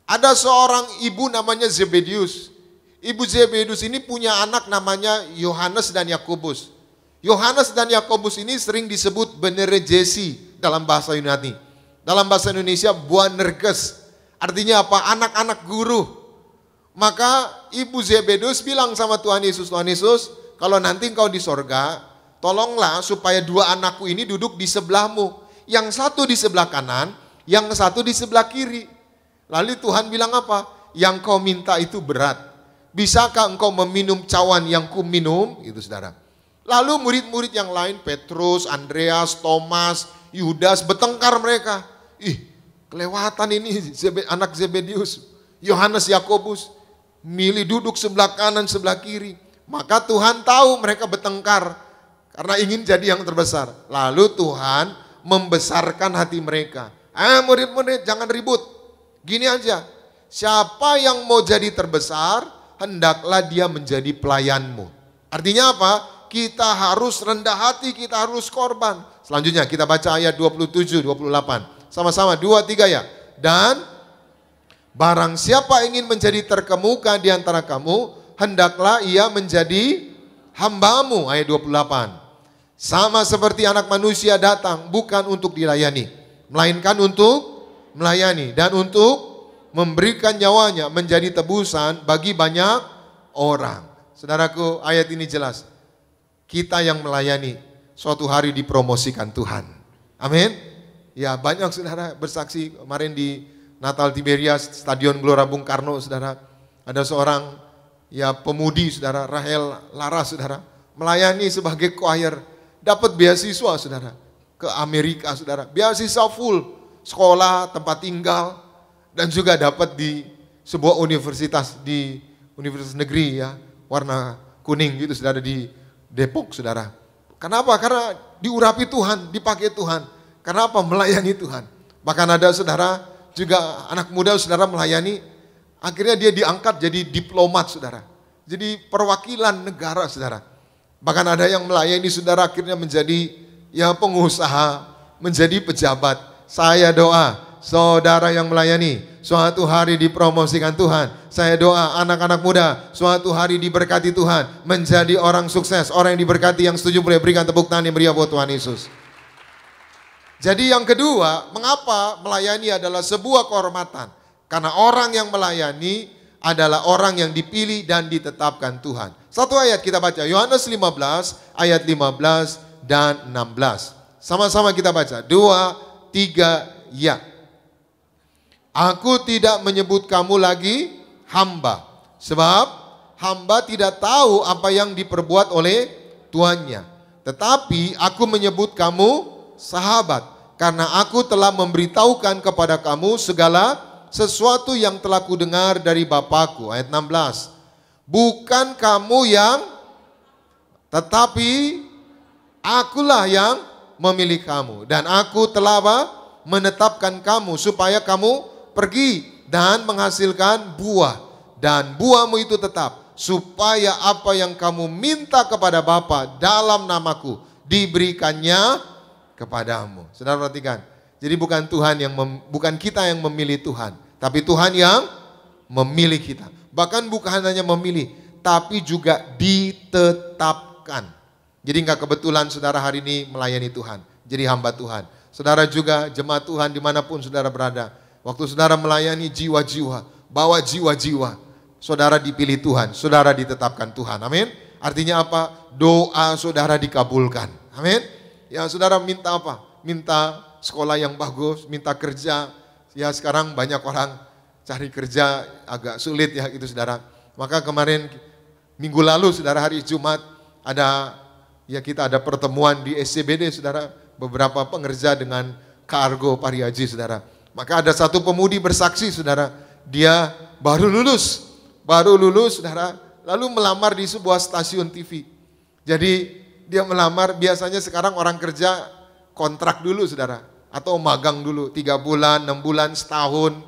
Ada seorang ibu namanya Zebedius. Ibu Zebedius ini punya anak namanya Yohanes dan Yakobus. Yohanes dan Yakobus ini sering disebut Boanerges dalam bahasa Yunani. Dalam bahasa Indonesia Boanerges. Artinya apa? Anak-anak guru. Maka ibu Zebedius bilang sama Tuhan Yesus, Tuhan Yesus, kalau nanti engkau di sorga, tolonglah supaya 2 anakku ini duduk di sebelahmu. Yang satu di sebelah kanan, yang satu di sebelah kiri. Lalu Tuhan bilang apa? Yang kau minta itu berat. Bisakah engkau meminum cawan yang ku minum? Itu saudara. Lalu murid-murid yang lain, Petrus, Andreas, Thomas, Yudas, bertengkar mereka. Kelewatan ini anak Zebedius. Yohanes, Yakobus, milih duduk sebelah kanan, sebelah kiri. Maka Tuhan tahu mereka bertengkar karena ingin jadi yang terbesar. Lalu Tuhan membesarkan hati mereka. Murid-murid jangan ribut. Gini aja, siapa yang mau jadi terbesar, hendaklah dia menjadi pelayanmu. Artinya apa? Kita harus rendah hati, kita harus korban. Selanjutnya kita baca ayat 27, 28. Sama-sama, 2, 3 ya. Dan barang siapa ingin menjadi terkemuka di antara kamu, hendaklah ia menjadi hambamu. Ayat 28. Sama seperti anak manusia datang bukan untuk dilayani, melainkan untuk melayani dan untuk memberikan nyawanya menjadi tebusan bagi banyak orang. Saudaraku, ayat ini jelas. Kita yang melayani suatu hari dipromosikan Tuhan. Amin. Ya banyak saudara bersaksi kemarin di Natal Tiberias, Stadion Gelora Bung Karno saudara. Ada seorang ya pemudi saudara, Rahel Lara saudara. Melayani sebagai choir, dapat beasiswa saudara ke Amerika saudara. Beasiswa full, sekolah, tempat tinggal. Dan juga dapat di sebuah universitas, di universitas negeri ya, warna kuning gitu saudara, di Depok saudara. Kenapa? Karena diurapi Tuhan, dipakai Tuhan. Kenapa? Melayani Tuhan. Bahkan ada saudara juga anak muda saudara melayani, akhirnya dia diangkat jadi diplomat saudara. Jadi perwakilan negara saudara. Bahkan ada yang melayani saudara akhirnya menjadi ya pengusaha, menjadi pejabat. Saya doa saudara yang melayani suatu hari dipromosikan Tuhan. Saya doa anak-anak muda suatu hari diberkati Tuhan, menjadi orang sukses, orang yang diberkati. Yang setuju boleh berikan tepuk tangan yang meriah buat Tuhan Yesus. Jadi yang kedua, mengapa melayani adalah sebuah kehormatan? Karena orang yang melayani adalah orang yang dipilih dan ditetapkan Tuhan. Satu ayat kita baca, Yohanes 15 ayat 15 dan 16. Sama-sama kita baca, 2, 3, ya. Aku tidak menyebut kamu lagi hamba, sebab hamba tidak tahu apa yang diperbuat oleh tuannya. Tetapi aku menyebut kamu sahabat, karena aku telah memberitahukan kepada kamu segala sesuatu yang telah kudengar dari Bapakku. Ayat 16. Bukan kamu yang, tetapi akulah yang memilih kamu. Dan aku telah menetapkan kamu supaya kamu pergi dan menghasilkan buah. Dan buahmu itu tetap, supaya apa yang kamu minta kepada Bapa dalam namaku diberikannya kepadamu. Saudara perhatikan. Jadi bukan Tuhan yang bukan kita yang memilih Tuhan, tapi Tuhan yang memilih kita. Bahkan bukan hanya memilih, tapi juga ditetapkan. Jadi enggak kebetulan saudara hari ini melayani Tuhan, jadi hamba Tuhan. Saudara juga jemaat Tuhan dimanapun saudara berada. Waktu saudara melayani jiwa-jiwa, bawa jiwa-jiwa, saudara dipilih Tuhan, saudara ditetapkan Tuhan. Amin. Artinya apa? Doa saudara dikabulkan. Amin. Ya saudara minta apa? Minta sekolah yang bagus, minta kerja. Ya sekarang banyak orang cari kerja agak sulit ya itu saudara. Maka kemarin minggu lalu saudara hari Jumat kita ada pertemuan di SCBD saudara. Beberapa pengerja dengan Kargo Pariaji saudara. Maka ada satu pemudi bersaksi saudara. Dia baru lulus saudara. Lalu melamar di sebuah stasiun TV. Jadi dia melamar, biasanya sekarang orang kerja kontrak dulu saudara. Atau magang dulu, 3 bulan, 6 bulan, setahun.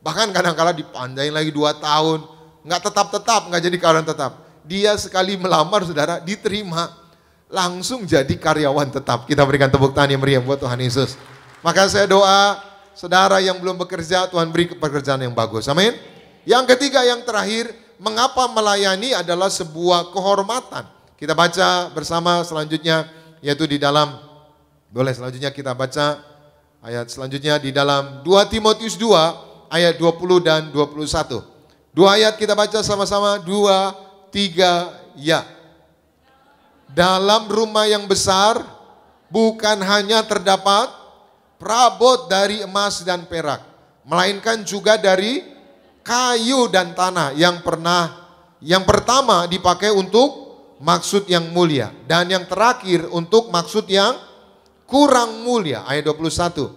Bahkan kadang-kala dipanjain lagi 2 tahun. Nggak tetap-tetap, nggak jadi karyawan tetap. Dia sekali melamar saudara, diterima. Langsung jadi karyawan tetap. Kita berikan tepuk tangan yang meriah buat Tuhan Yesus. Maka saya doa, saudara yang belum bekerja, Tuhan beri pekerjaan yang bagus. Amin. Yang ketiga, yang terakhir, mengapa melayani adalah sebuah kehormatan. Kita baca bersama selanjutnya, yaitu di dalam, boleh selanjutnya kita baca ayat selanjutnya di dalam 2 Timotius 2 ayat 20 dan 21. 2 ayat kita baca sama-sama, 2, 3, ya. Dalam rumah yang besar bukan hanya terdapat perabot dari emas dan perak, melainkan juga dari kayu dan tanah yang pertama dipakai untuk maksud yang mulia, dan yang terakhir untuk maksud yang kurang mulia. Ayat 21.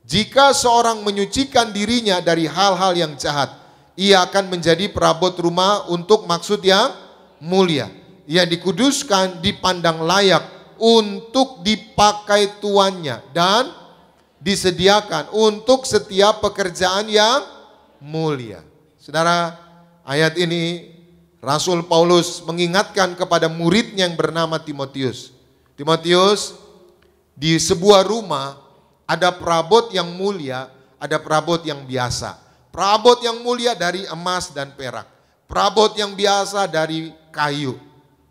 Jika seorang menyucikan dirinya dari hal-hal yang jahat, ia akan menjadi perabot rumah untuk maksud yang mulia. Ia dikuduskan, dipandang layak untuk dipakai tuannya, dan disediakan untuk setiap pekerjaan yang mulia. Saudara, ayat ini Rasul Paulus mengingatkan kepada muridnya yang bernama Timotius. Timotius, di sebuah rumah ada perabot yang mulia, ada perabot yang biasa. Perabot yang mulia dari emas dan perak. Perabot yang biasa dari kayu,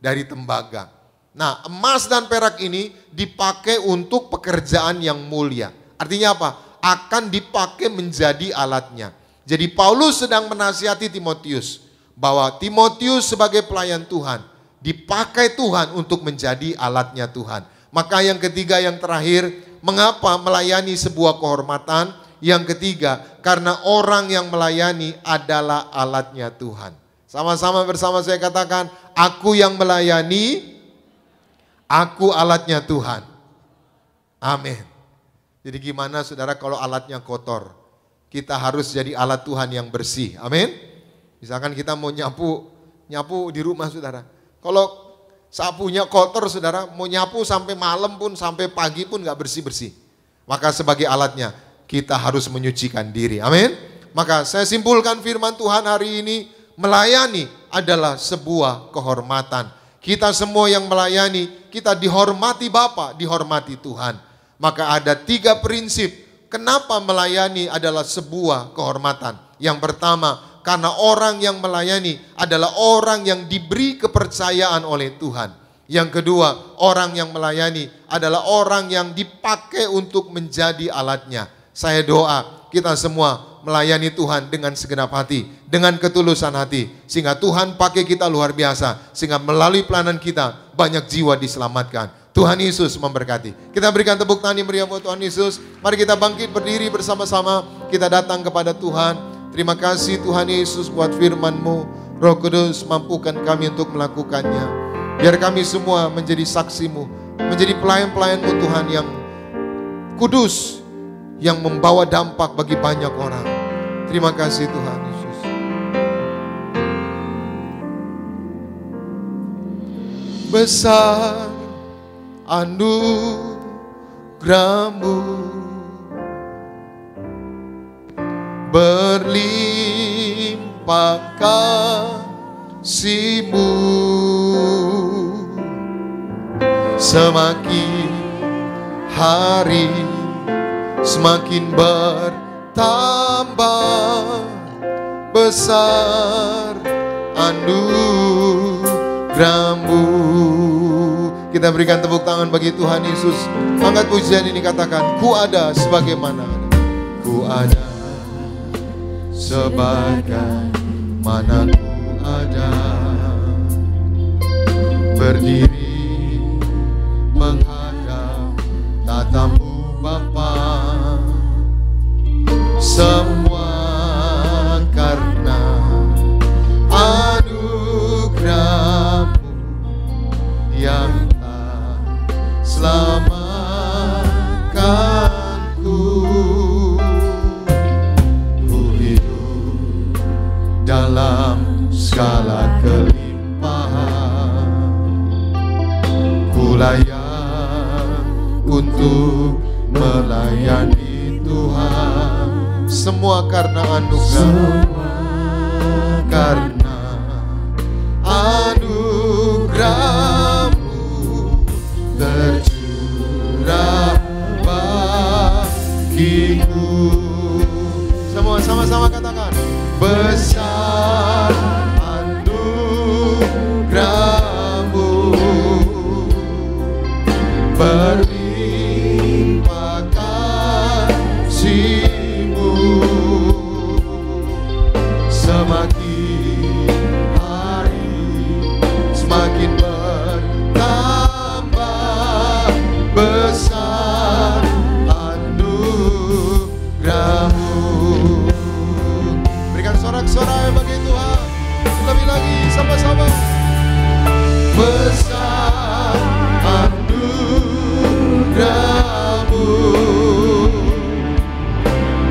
dari tembaga. Nah, emas dan perak ini dipakai untuk pekerjaan yang mulia. Artinya apa? Akan dipakai menjadi alatnya. Jadi Paulus sedang menasihati Timotius bahwa Timotius sebagai pelayan Tuhan dipakai Tuhan untuk menjadi alatnya Tuhan. Maka yang ketiga, yang terakhir, mengapa melayani sebuah kehormatan? Yang ketiga, karena orang yang melayani adalah alatnya Tuhan. Sama-sama bersama saya katakan, aku yang melayani, aku alatnya Tuhan. Amin. Jadi gimana saudara kalau alatnya kotor? Kita harus jadi alat Tuhan yang bersih. Amin. Misalkan kita mau nyapu di rumah saudara. Kalau sapunya kotor saudara, mau nyapu sampai malam pun, sampai pagi pun gak bersih-bersih. Maka sebagai alatnya, kita harus menyucikan diri. Amin. Maka saya simpulkan firman Tuhan hari ini, melayani adalah sebuah kehormatan. Kita semua yang melayani, kita dihormati Bapa, dihormati Tuhan. Maka ada 3 prinsip kenapa melayani adalah sebuah kehormatan. Yang pertama, karena orang yang melayani adalah orang yang diberi kepercayaan oleh Tuhan. Yang kedua, orang yang melayani adalah orang yang dipakai untuk menjadi alatnya. Saya doa kita semua melayani Tuhan dengan segenap hati, dengan ketulusan hati, sehingga Tuhan pakai kita luar biasa, sehingga melalui pelayanan kita banyak jiwa diselamatkan. Tuhan Yesus memberkati. Kita berikan tepuk tangan yang meriah buat Tuhan Yesus. Mari kita bangkit berdiri bersama-sama. Kita datang kepada Tuhan. Terima kasih Tuhan Yesus buat firman-Mu. Roh Kudus, mampukan kami untuk melakukannya. Biar kami semua menjadi saksi-Mu, menjadi pelayan-pelayan-Mu Tuhan yang kudus, yang membawa dampak bagi banyak orang. Terima kasih Tuhan Yesus. Besar anugerah-Mu, berlimpah kasih-Mu, semakin hari semakin bertambah besar anugerah-Mu. Kita berikan tepuk tangan bagi Tuhan Yesus. Angkat pujian ini, katakan, ku ada sebagaimana ada. Ku ada sebagaimana ku ada, berdiri menghadap tatamu Bapa. Semua karena anugerah-Mu yang selamatkanku. Ku hidup dalam segala kelimpahan, ku layak untuk melayani Tuhan. Semua karena anugerah, karena anugerah-Mu tercurah bagiku. Semua sama-sama katakan, besar anugerah-Mu, berlimpah kasih-Mu, semakin hari semakin bertambah besar anugerah-Mu. Berikan sorak-sorai bagi Tuhan. Lebih lagi sama-sama. Besar anugerah-Mu,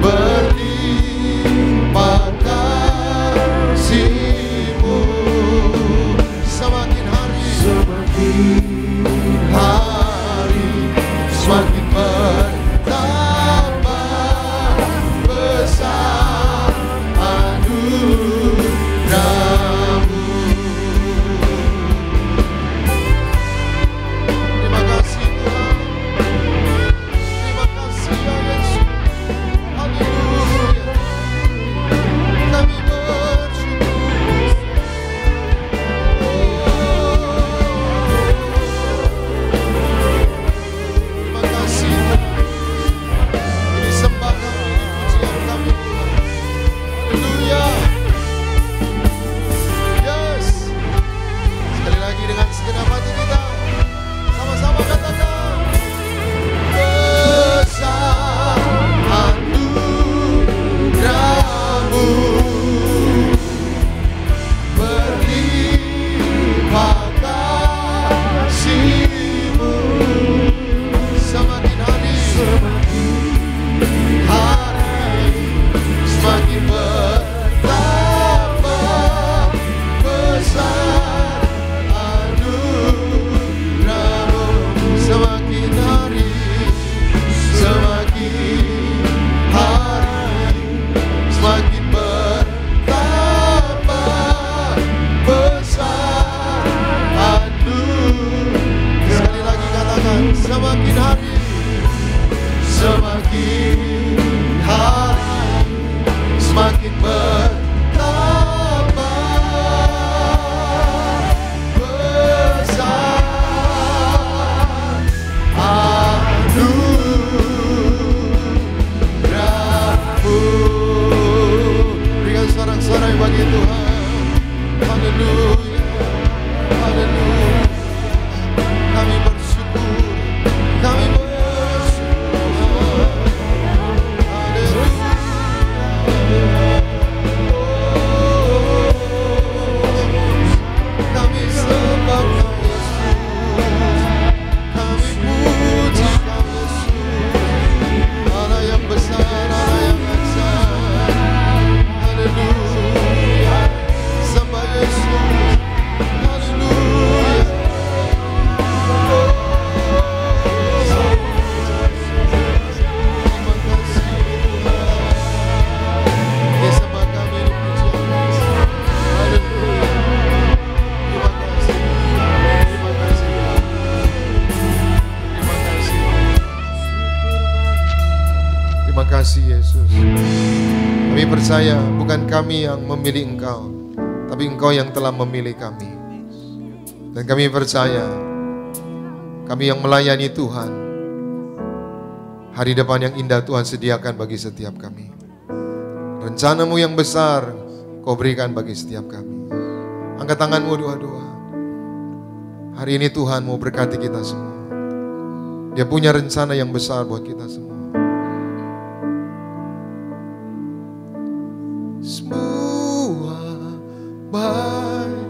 berlimpah kasih-Mu, semakin hari semakin bertambah besar anugerah-Mu. Terima kasih Tuhan, terima kasih ya Yesus. Haleluya, kami bersyukur. Terima kasih kasih Yesus. Kami percaya bukan kami yang memilih Engkau, tapi Engkau yang telah memilih kami. Dan kami percaya kami yang melayani Tuhan, hari depan yang indah Tuhan sediakan bagi setiap kami. Rencana-Mu yang besar Kau berikan bagi setiap kami. Angkat tanganmu doa-doa. Hari ini Tuhan mau berkati kita semua. Dia punya rencana yang besar buat kita semua. Semua baik,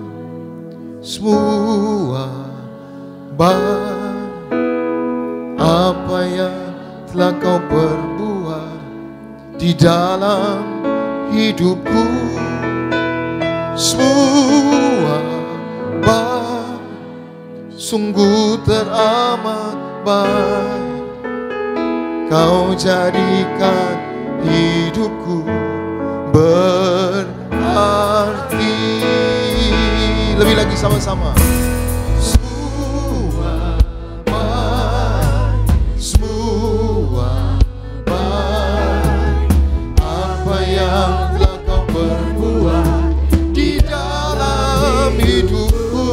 semua baik. Apa yang telah Kau perbuat di dalam hidupku, semua baik, sungguh teramat baik. Kau jadikan hidupku berarti. Lebih lagi sama-sama. Semua baik, semua baik. Apa yang telah Kau perbuat di dalam hidupku,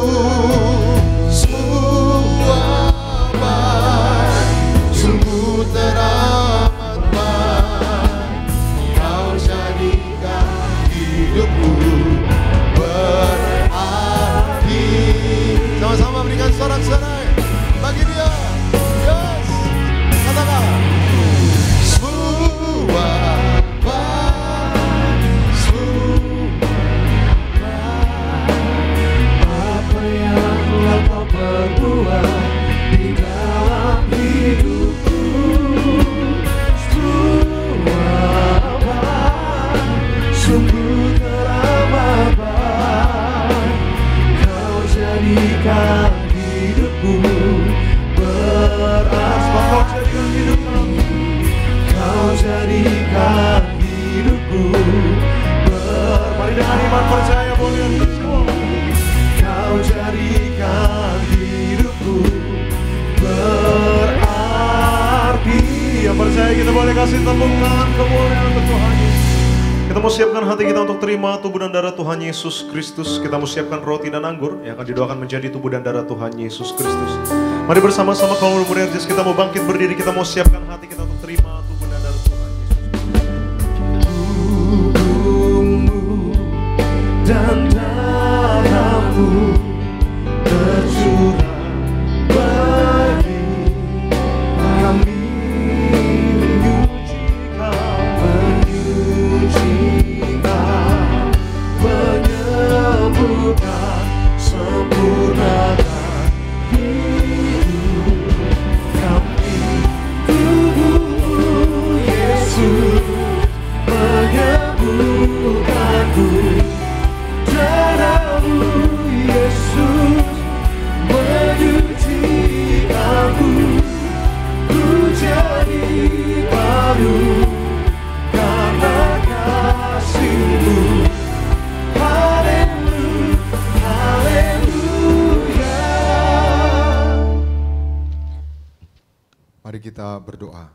semua baik, sungguh teramat baik. Kau jadikan hidupku berarti. Sama-sama berikan sorak-sorai bagi Dia. Yes, katakan. Semua baik, semua Apa yang telah Kau perbuat di dalam hidupku, semua baik, sungguh teramat baik. Kau jadikan hidupku berarti. Kau jadikan hidupku Mari dengan iman percaya boleh semua. Kau jadikan hidupku berarti. Yang percaya kita boleh kasih tepuk tangan kemuliaan untuk Tuhan Yesus. Kita mau siapkan hati kita untuk terima tubuh dan darah Tuhan Yesus Kristus. Kita mau siapkan roti dan anggur yang akan didoakan menjadi tubuh dan darah Tuhan Yesus Kristus. Mari bersama-sama kalau murid Yesus kita mau bangkit berdiri, kita mau siapkan hati kita untuk terima tubuh dan darah Tuhan Yesus. Tubuhmu dan darahmu tercurah bagi kami, menyucikan, menyembuhkan, sempurnakan hidup kami. Tubuh Yesus menyembuhkanku, darah-Mu Yesus menyucikanku. Ku jadi baru karena kasih-Mu. Haleluya, haleluya. Mari kita berdoa.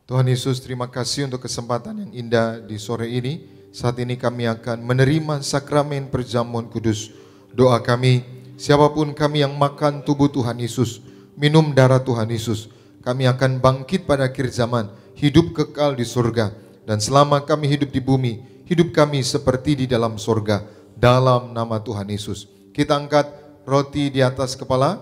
Tuhan Yesus, terima kasih untuk kesempatan yang indah di sore ini. Saat ini kami akan menerima sakramen perjamuan kudus. Doa kami, siapapun kami yang makan tubuh Tuhan Yesus, minum darah Tuhan Yesus, kami akan bangkit pada akhir zaman, hidup kekal di surga. Dan selama kami hidup di bumi, hidup kami seperti di dalam surga. Dalam nama Tuhan Yesus. Kita angkat roti di atas kepala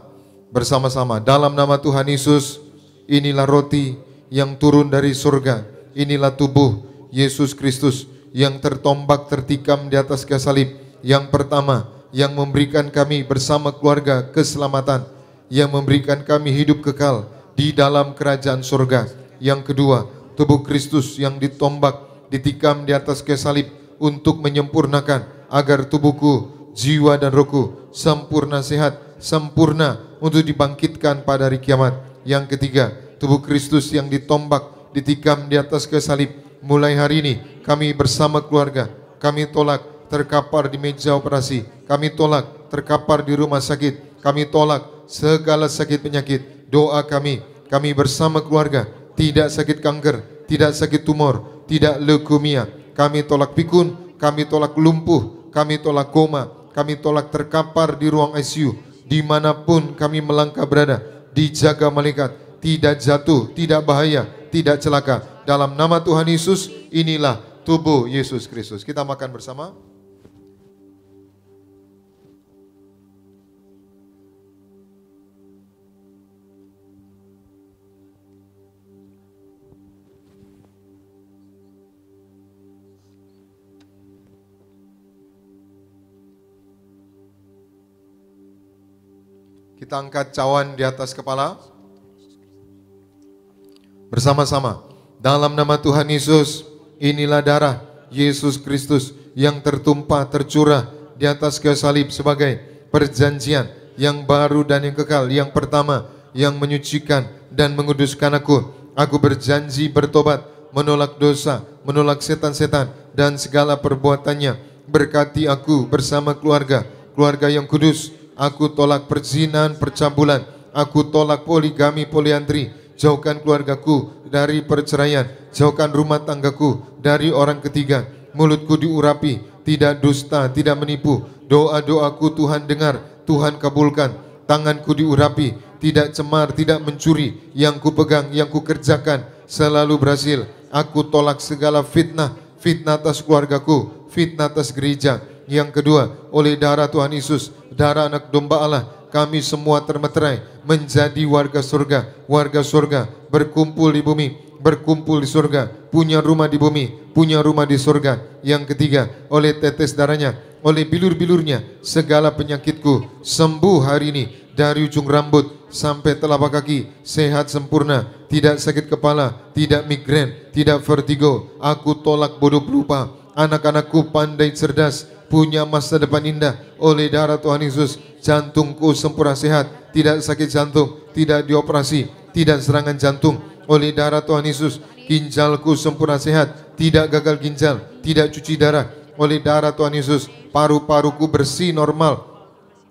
bersama-sama. Dalam nama Tuhan Yesus, inilah roti yang turun dari surga. Inilah tubuh Yesus Kristus yang tertombak tertikam di atas kayu salib. Yang pertama, yang memberikan kami bersama keluarga keselamatan, yang memberikan kami hidup kekal di dalam kerajaan surga. Yang kedua, tubuh Kristus yang ditombak, ditikam di atas kayu salib untuk menyempurnakan agar tubuhku, jiwa dan rohku sempurna sehat, sempurna untuk dibangkitkan pada hari kiamat. Yang ketiga, tubuh Kristus yang ditombak, ditikam di atas kayu salib. Mulai hari ini kami bersama keluarga, kami tolak terkapar di meja operasi, kami tolak terkapar di rumah sakit, kami tolak segala sakit penyakit. Doa kami bersama keluarga tidak sakit kanker, tidak sakit tumor, tidak leukemia. Kami tolak pikun, kami tolak lumpuh, kami tolak koma, kami tolak terkapar di ruang ICU. Dimanapun kami melangkah berada, dijaga malaikat, tidak jatuh, tidak bahaya, tidak celaka. Dalam nama Tuhan Yesus, inilah tubuh Yesus Kristus. Kita makan bersama. Kita angkat cawan di atas kepala. Bersama-sama. Dalam nama Tuhan Yesus, inilah darah Yesus Kristus yang tertumpah, tercurah di atas kayu salib sebagai perjanjian yang baru dan yang kekal. Yang pertama, yang menyucikan dan menguduskan aku. Aku berjanji bertobat, menolak dosa, menolak setan-setan dan segala perbuatannya. Berkati aku bersama keluarga yang kudus. Aku tolak perzinahan, percabulan. Aku tolak poligami, poliandri. Jauhkan keluargaku dari perceraian. Jauhkan rumah tanggaku dari orang ketiga. Mulutku diurapi, tidak dusta, tidak menipu. Doa-doaku Tuhan dengar, Tuhan kabulkan. Tanganku diurapi, tidak cemar, tidak mencuri. Yang ku pegang, yang ku kerjakan selalu berhasil. Aku tolak segala fitnah, fitnah atas keluargaku, fitnah atas gereja. Yang kedua, oleh darah Tuhan Yesus, darah anak domba Allah, kami semua termeterai menjadi warga surga berkumpul di bumi, berkumpul di surga, punya rumah di bumi, punya rumah di surga. Yang ketiga, oleh tetes darahnya, oleh bilur-bilurnya, segala penyakitku sembuh hari ini, dari ujung rambut sampai telapak kaki, sehat sempurna, tidak sakit kepala, tidak migrain, tidak vertigo. Aku tolak bodoh pelupa, anak-anakku pandai cerdas, punya masa depan indah oleh darah Tuhan Yesus. Jantungku sempurna sehat, tidak sakit jantung, tidak dioperasi, tidak serangan jantung oleh darah Tuhan Yesus. Ginjalku sempurna sehat, tidak gagal ginjal, tidak cuci darah oleh darah Tuhan Yesus. Paru-paruku bersih normal,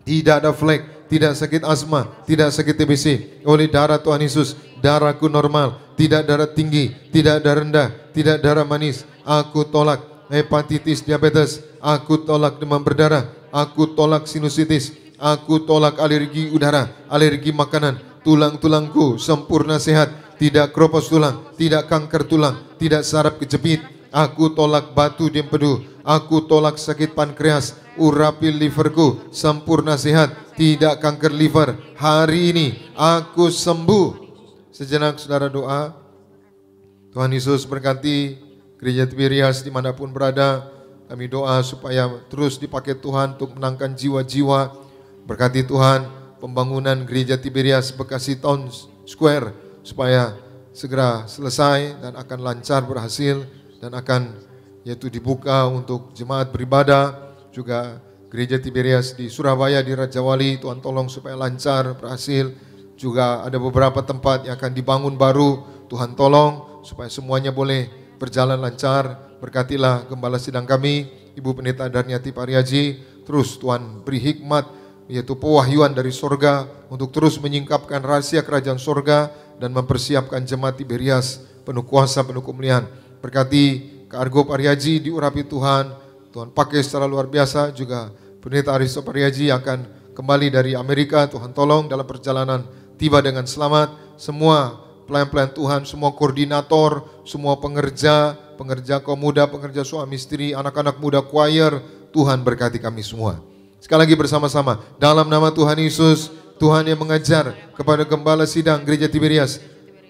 tidak ada flek, tidak sakit asma, tidak sakit TBC oleh darah Tuhan Yesus. Darahku normal, tidak darah tinggi, tidak darah rendah, tidak darah manis. Aku tolak hepatitis, diabetes. Aku tolak demam berdarah. Aku tolak sinusitis. Aku tolak alergi udara, alergi makanan. Tulang-tulangku sempurna sehat, tidak keropos tulang, tidak kanker tulang, tidak saraf kejepit. Aku tolak batu di empedu. Aku tolak sakit pankreas. Urapi liverku sempurna sehat, tidak kanker liver. Hari ini aku sembuh. Sejenak saudara doa. Tuhan Yesus berkati Gereja Tiberias dimanapun berada. Kami doa supaya terus dipakai Tuhan untuk menangkan jiwa-jiwa. Berkati Tuhan pembangunan Gereja Tiberias Bekasi Town Square supaya segera selesai dan akan lancar, berhasil, dan akan yaitu dibuka untuk jemaat beribadah. Juga Gereja Tiberias di Surabaya, di Raja Wali, Tuhan tolong supaya lancar, berhasil. Juga ada beberapa tempat yang akan dibangun baru, Tuhan tolong supaya semuanya boleh berjalan lancar. Berkatilah gembala sidang kami, Ibu Pendeta Darniati Pariaji. Terus Tuhan beri hikmat, yaitu pewahyuan dari sorga untuk terus menyingkapkan rahasia kerajaan sorga dan mempersiapkan jemaat Tiberias penuh kuasa, penuh kemuliaan. Berkati Kak Argo Pariaji, diurapi Tuhan, Tuhan pakai secara luar biasa. Juga Pendeta Aristo Pariaji akan kembali dari Amerika, Tuhan tolong dalam perjalanan tiba dengan selamat. Semua pelayan-pelayan Tuhan, semua koordinator, semua pengerja kaum muda, pengerja suami istri, anak-anak muda choir, Tuhan berkati kami semua. Sekali lagi bersama-sama, dalam nama Tuhan Yesus, Tuhan yang mengajar kepada gembala sidang Gereja Tiberias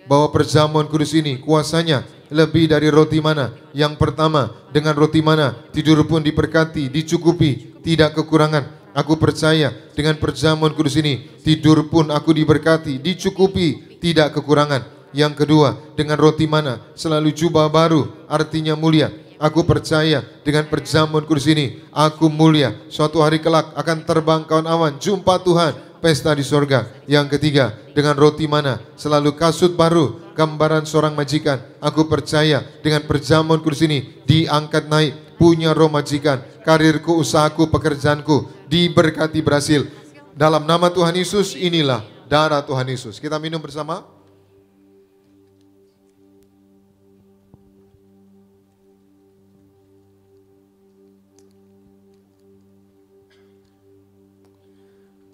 bahwa perjamuan kudus ini kuasanya lebih dari roti mana. Yang pertama, dengan roti mana tidur pun diberkati, dicukupi, tidak kekurangan. Aku percaya dengan perjamuan kudus ini tidur pun aku diberkati, dicukupi, tidak kekurangan. Yang kedua, dengan roti mana selalu jubah baru, artinya mulia. Aku percaya dengan perjamuan kudus ini aku mulia. Suatu hari kelak akan terbang kawan awan, jumpa Tuhan, pesta di sorga. Yang ketiga, dengan roti mana selalu kasut baru, gambaran seorang majikan. Aku percaya dengan perjamuan kudus ini diangkat naik, punya roh majikan. Karirku, usahaku, pekerjaanku diberkati, berhasil. Dalam nama Tuhan Yesus, inilah darah Tuhan Yesus. Kita minum bersama.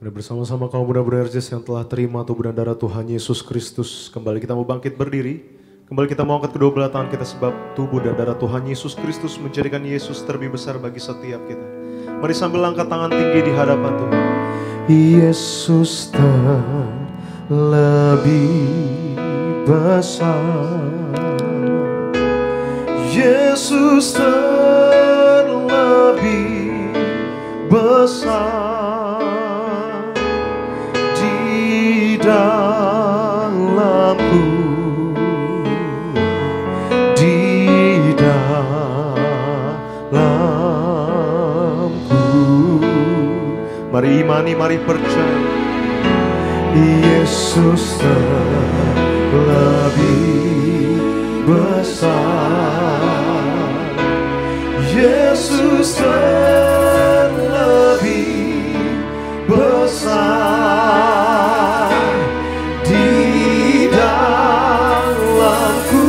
Mari bersama-sama kaum muda Bererjes yang telah terima tubuh dan darah Tuhan Yesus Kristus. Kembali kita mau bangkit berdiri. Kembali kita mau angkat kedua belah tangan kita sebab tubuh dan darah Tuhan Yesus Kristus menjadikan Yesus terlebih besar bagi setiap kita. Mari sambil angkat tangan tinggi di hadapan Tuhan. Yesus terlebih besar. Yesus terlebih besar di dalamku, di dalamku. Mari imani, mari percaya. Yesus terlebih besar. Yesus terlebih besar di dalamku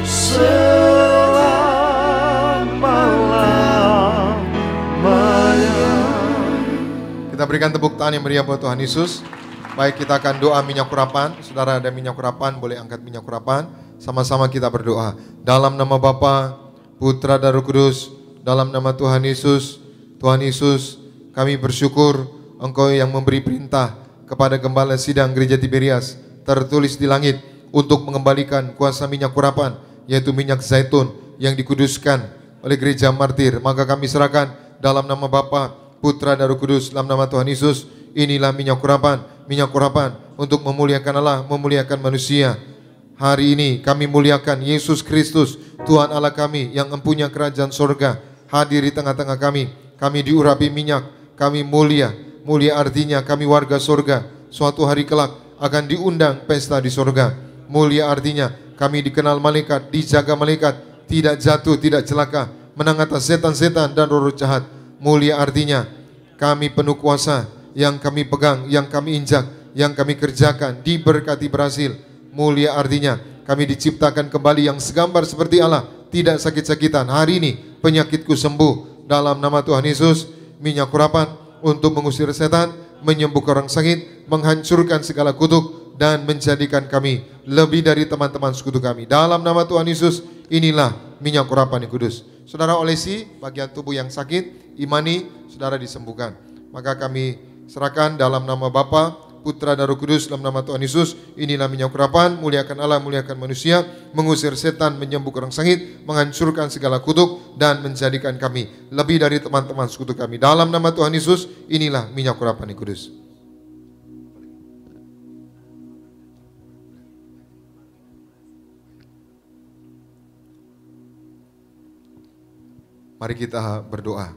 selama-lamanya. Kita berikan tepuk tangan yang meriah buat Tuhan Yesus. Baik, kita akan doa minyak urapan. Saudara ada minyak urapan, boleh angkat minyak urapan. Sama-sama kita berdoa. Dalam nama Bapa, Putra dan Roh Kudus, dalam nama Tuhan Yesus. Tuhan Yesus, kami bersyukur Engkau yang memberi perintah kepada Gembala Sidang Gereja Tiberias, tertulis di langit, untuk mengembalikan kuasa minyak urapan, yaitu minyak zaitun yang dikuduskan oleh Gereja Martir. Maka kami serahkan dalam nama Bapa, Putra dan Roh Kudus, dalam nama Tuhan Yesus. Inilah minyak urapan untuk memuliakan Allah, memuliakan manusia. Hari ini kami muliakan Yesus Kristus, Tuhan Allah kami yang empunya kerajaan sorga, hadir di tengah-tengah kami. Kami diurapi minyak, kami mulia. Mulia artinya kami warga sorga. Suatu hari kelak akan diundang pesta di sorga. Mulia artinya kami dikenal malaikat, dijaga malaikat, tidak jatuh, tidak celaka, menang atas setan-setan dan roh-roh jahat. Mulia artinya kami penuh kuasa, yang kami pegang, yang kami injak, yang kami kerjakan, diberkati berhasil. Mulia artinya kami diciptakan kembali yang segambar seperti Allah, tidak sakit-sakitan. Hari ini penyakitku sembuh dalam nama Tuhan Yesus. Minyak urapan untuk mengusir setan, menyembuhkan orang sakit, menghancurkan segala kutuk, dan menjadikan kami lebih dari teman-teman sekutu kami. Dalam nama Tuhan Yesus, inilah minyak urapan yang kudus. Saudara olesi bagian tubuh yang sakit, imani saudara disembuhkan. Maka kami serahkan dalam nama Bapa, Putra dan Roh Kudus, dalam nama Tuhan Yesus. Inilah minyak urapan, muliakan Allah, muliakan manusia, mengusir setan, menyembuhkan orang sakit, menghancurkan segala kutuk, dan menjadikan kami lebih dari teman-teman sekutu kami. Dalam nama Tuhan Yesus, inilah minyak urapan yang kudus. Mari kita berdoa.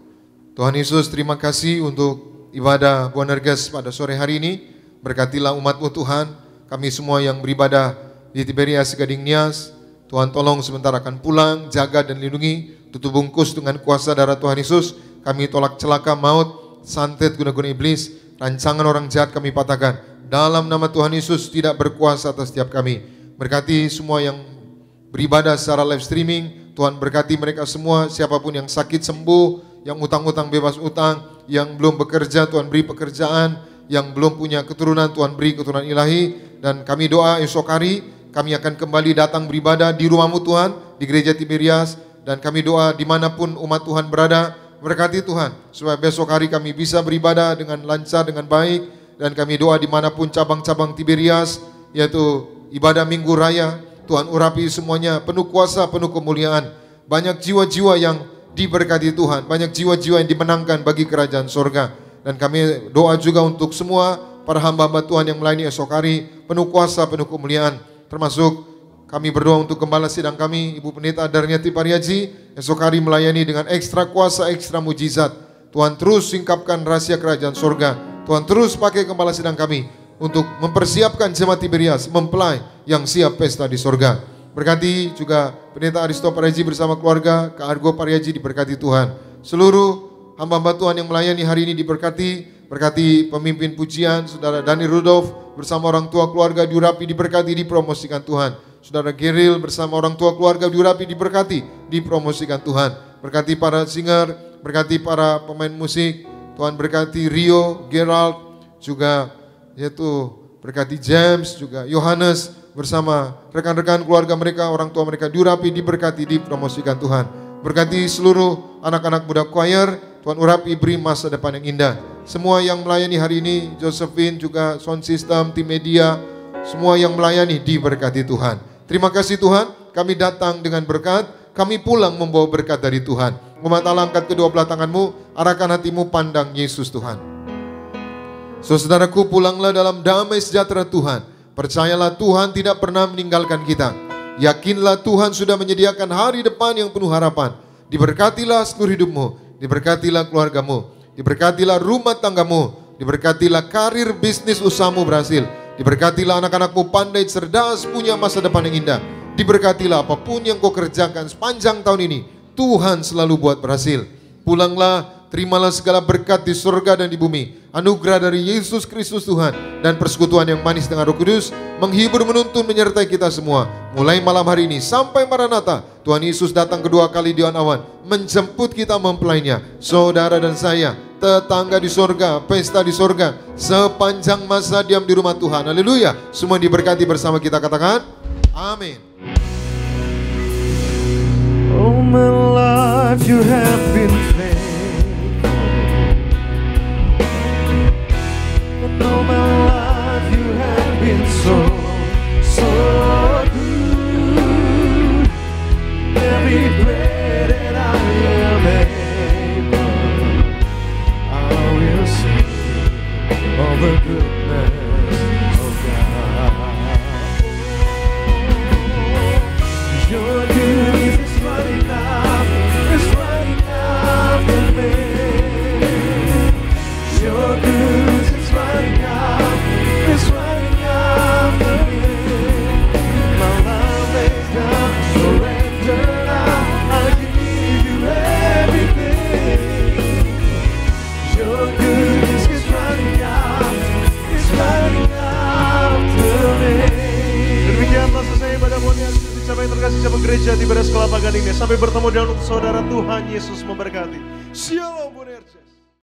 Tuhan Yesus, terima kasih untuk ibadah Boanerges pada sore hari ini. Berkatilah umat-Mu Tuhan, kami semua yang beribadah di Tiberias Gading Nias. Tuhan tolong sebentar akan pulang, jaga dan lindungi, tutup bungkus dengan kuasa darah Tuhan Yesus. Kami tolak celaka maut, santet guna-guna iblis, rancangan orang jahat kami patahkan. Dalam nama Tuhan Yesus tidak berkuasa atas setiap kami. Berkati semua yang beribadah secara live streaming, Tuhan berkati mereka semua, siapapun yang sakit sembuh, yang utang-utang bebas utang, yang belum bekerja Tuhan beri pekerjaan, yang belum punya keturunan Tuhan beri keturunan ilahi. Dan kami doa esok hari kami akan kembali datang beribadah di rumah-Mu Tuhan, di Gereja Tiberias. Dan kami doa dimanapun umat Tuhan berada, berkati Tuhan supaya besok hari kami bisa beribadah dengan lancar, dengan baik. Dan kami doa dimanapun cabang-cabang Tiberias, yaitu ibadah Minggu Raya, Tuhan urapi semuanya, penuh kuasa, penuh kemuliaan. Banyak jiwa-jiwa yang diberkati Tuhan, banyak jiwa-jiwa yang dimenangkan bagi kerajaan sorga. Dan kami doa juga untuk semua para hamba-hamba Tuhan yang melayani esok hari, penuh kuasa, penuh kemuliaan. Termasuk kami berdoa untuk Gembala Sidang kami, Ibu Pendeta Darniati Pariaji, esok hari melayani dengan ekstra kuasa, ekstra mujizat. Tuhan terus singkapkan rahasia kerajaan sorga. Tuhan terus pakai Gembala Sidang kami untuk mempersiapkan jemaat Tiberias, mempelai yang siap pesta di sorga. Berkati juga Pendeta Aristo Pariaji bersama keluarga, Kak Argo Pariaji diberkati Tuhan. Seluruh hamba-hamba Tuhan yang melayani hari ini diberkati. Berkati pemimpin pujian, Saudara Dani Rudolf bersama orang tua keluarga diurapi, diberkati, dipromosikan Tuhan. Saudara Geril bersama orang tua keluarga diurapi, diberkati, dipromosikan Tuhan. Berkati para singer, berkati para pemain musik, Tuhan berkati Rio, Gerald, juga yaitu berkati James, juga Yohanes bersama rekan-rekan keluarga mereka, orang tua mereka diurapi, diberkati, dipromosikan Tuhan. Berkati seluruh anak-anak muda choir, Tuhan urapi, beri masa depan yang indah. Semua yang melayani hari ini, Josephine juga sound system, tim media, semua yang melayani diberkati Tuhan. Terima kasih Tuhan, kami datang dengan berkat, kami pulang membawa berkat dari Tuhan. Umat Allah, angkat kedua belah tanganmu, arahkan hatimu, pandang Yesus Tuhan. Saudaraku, pulanglah dalam damai sejahtera Tuhan. Percayalah Tuhan tidak pernah meninggalkan kita. Yakinlah Tuhan sudah menyediakan hari depan yang penuh harapan. Diberkatilah seluruh hidupmu, diberkatilah keluargamu, diberkatilah rumah tanggamu, diberkatilah karir bisnis usahamu berhasil, diberkatilah anak-anakmu pandai, cerdas, punya masa depan yang indah. Diberkatilah apapun yang kau kerjakan sepanjang tahun ini, Tuhan selalu buat berhasil. Pulanglah, terimalah segala berkat di surga dan di bumi. Anugerah dari Yesus Kristus Tuhan dan persekutuan yang manis dengan Roh Kudus menghibur, menuntun, menyertai kita semua. Mulai malam hari ini sampai Maranatha, Tuhan Yesus datang kedua kali di awan, menjemput kita mempelainya. Saudara dan saya, tetangga di surga, pesta di surga, sepanjang masa diam di rumah Tuhan. Haleluya. Semua diberkati bersama kita, katakan amin. All my life you have been faithful. All my life you have been so good. Every breath that I am able, I will sing of the goodness of God. Your goodness is running after me. Your goodness is running after me. My life lays down, surrender now. I give you everything. Your goodness is running after me. Demikianlah selesai ibadah mulia siapa yang terkasih, siapa gereja di Beres Kelapa Gading ini. Sampai bertemu dengan saudara, Tuhan Yesus memberkati. Shalom Bonerges.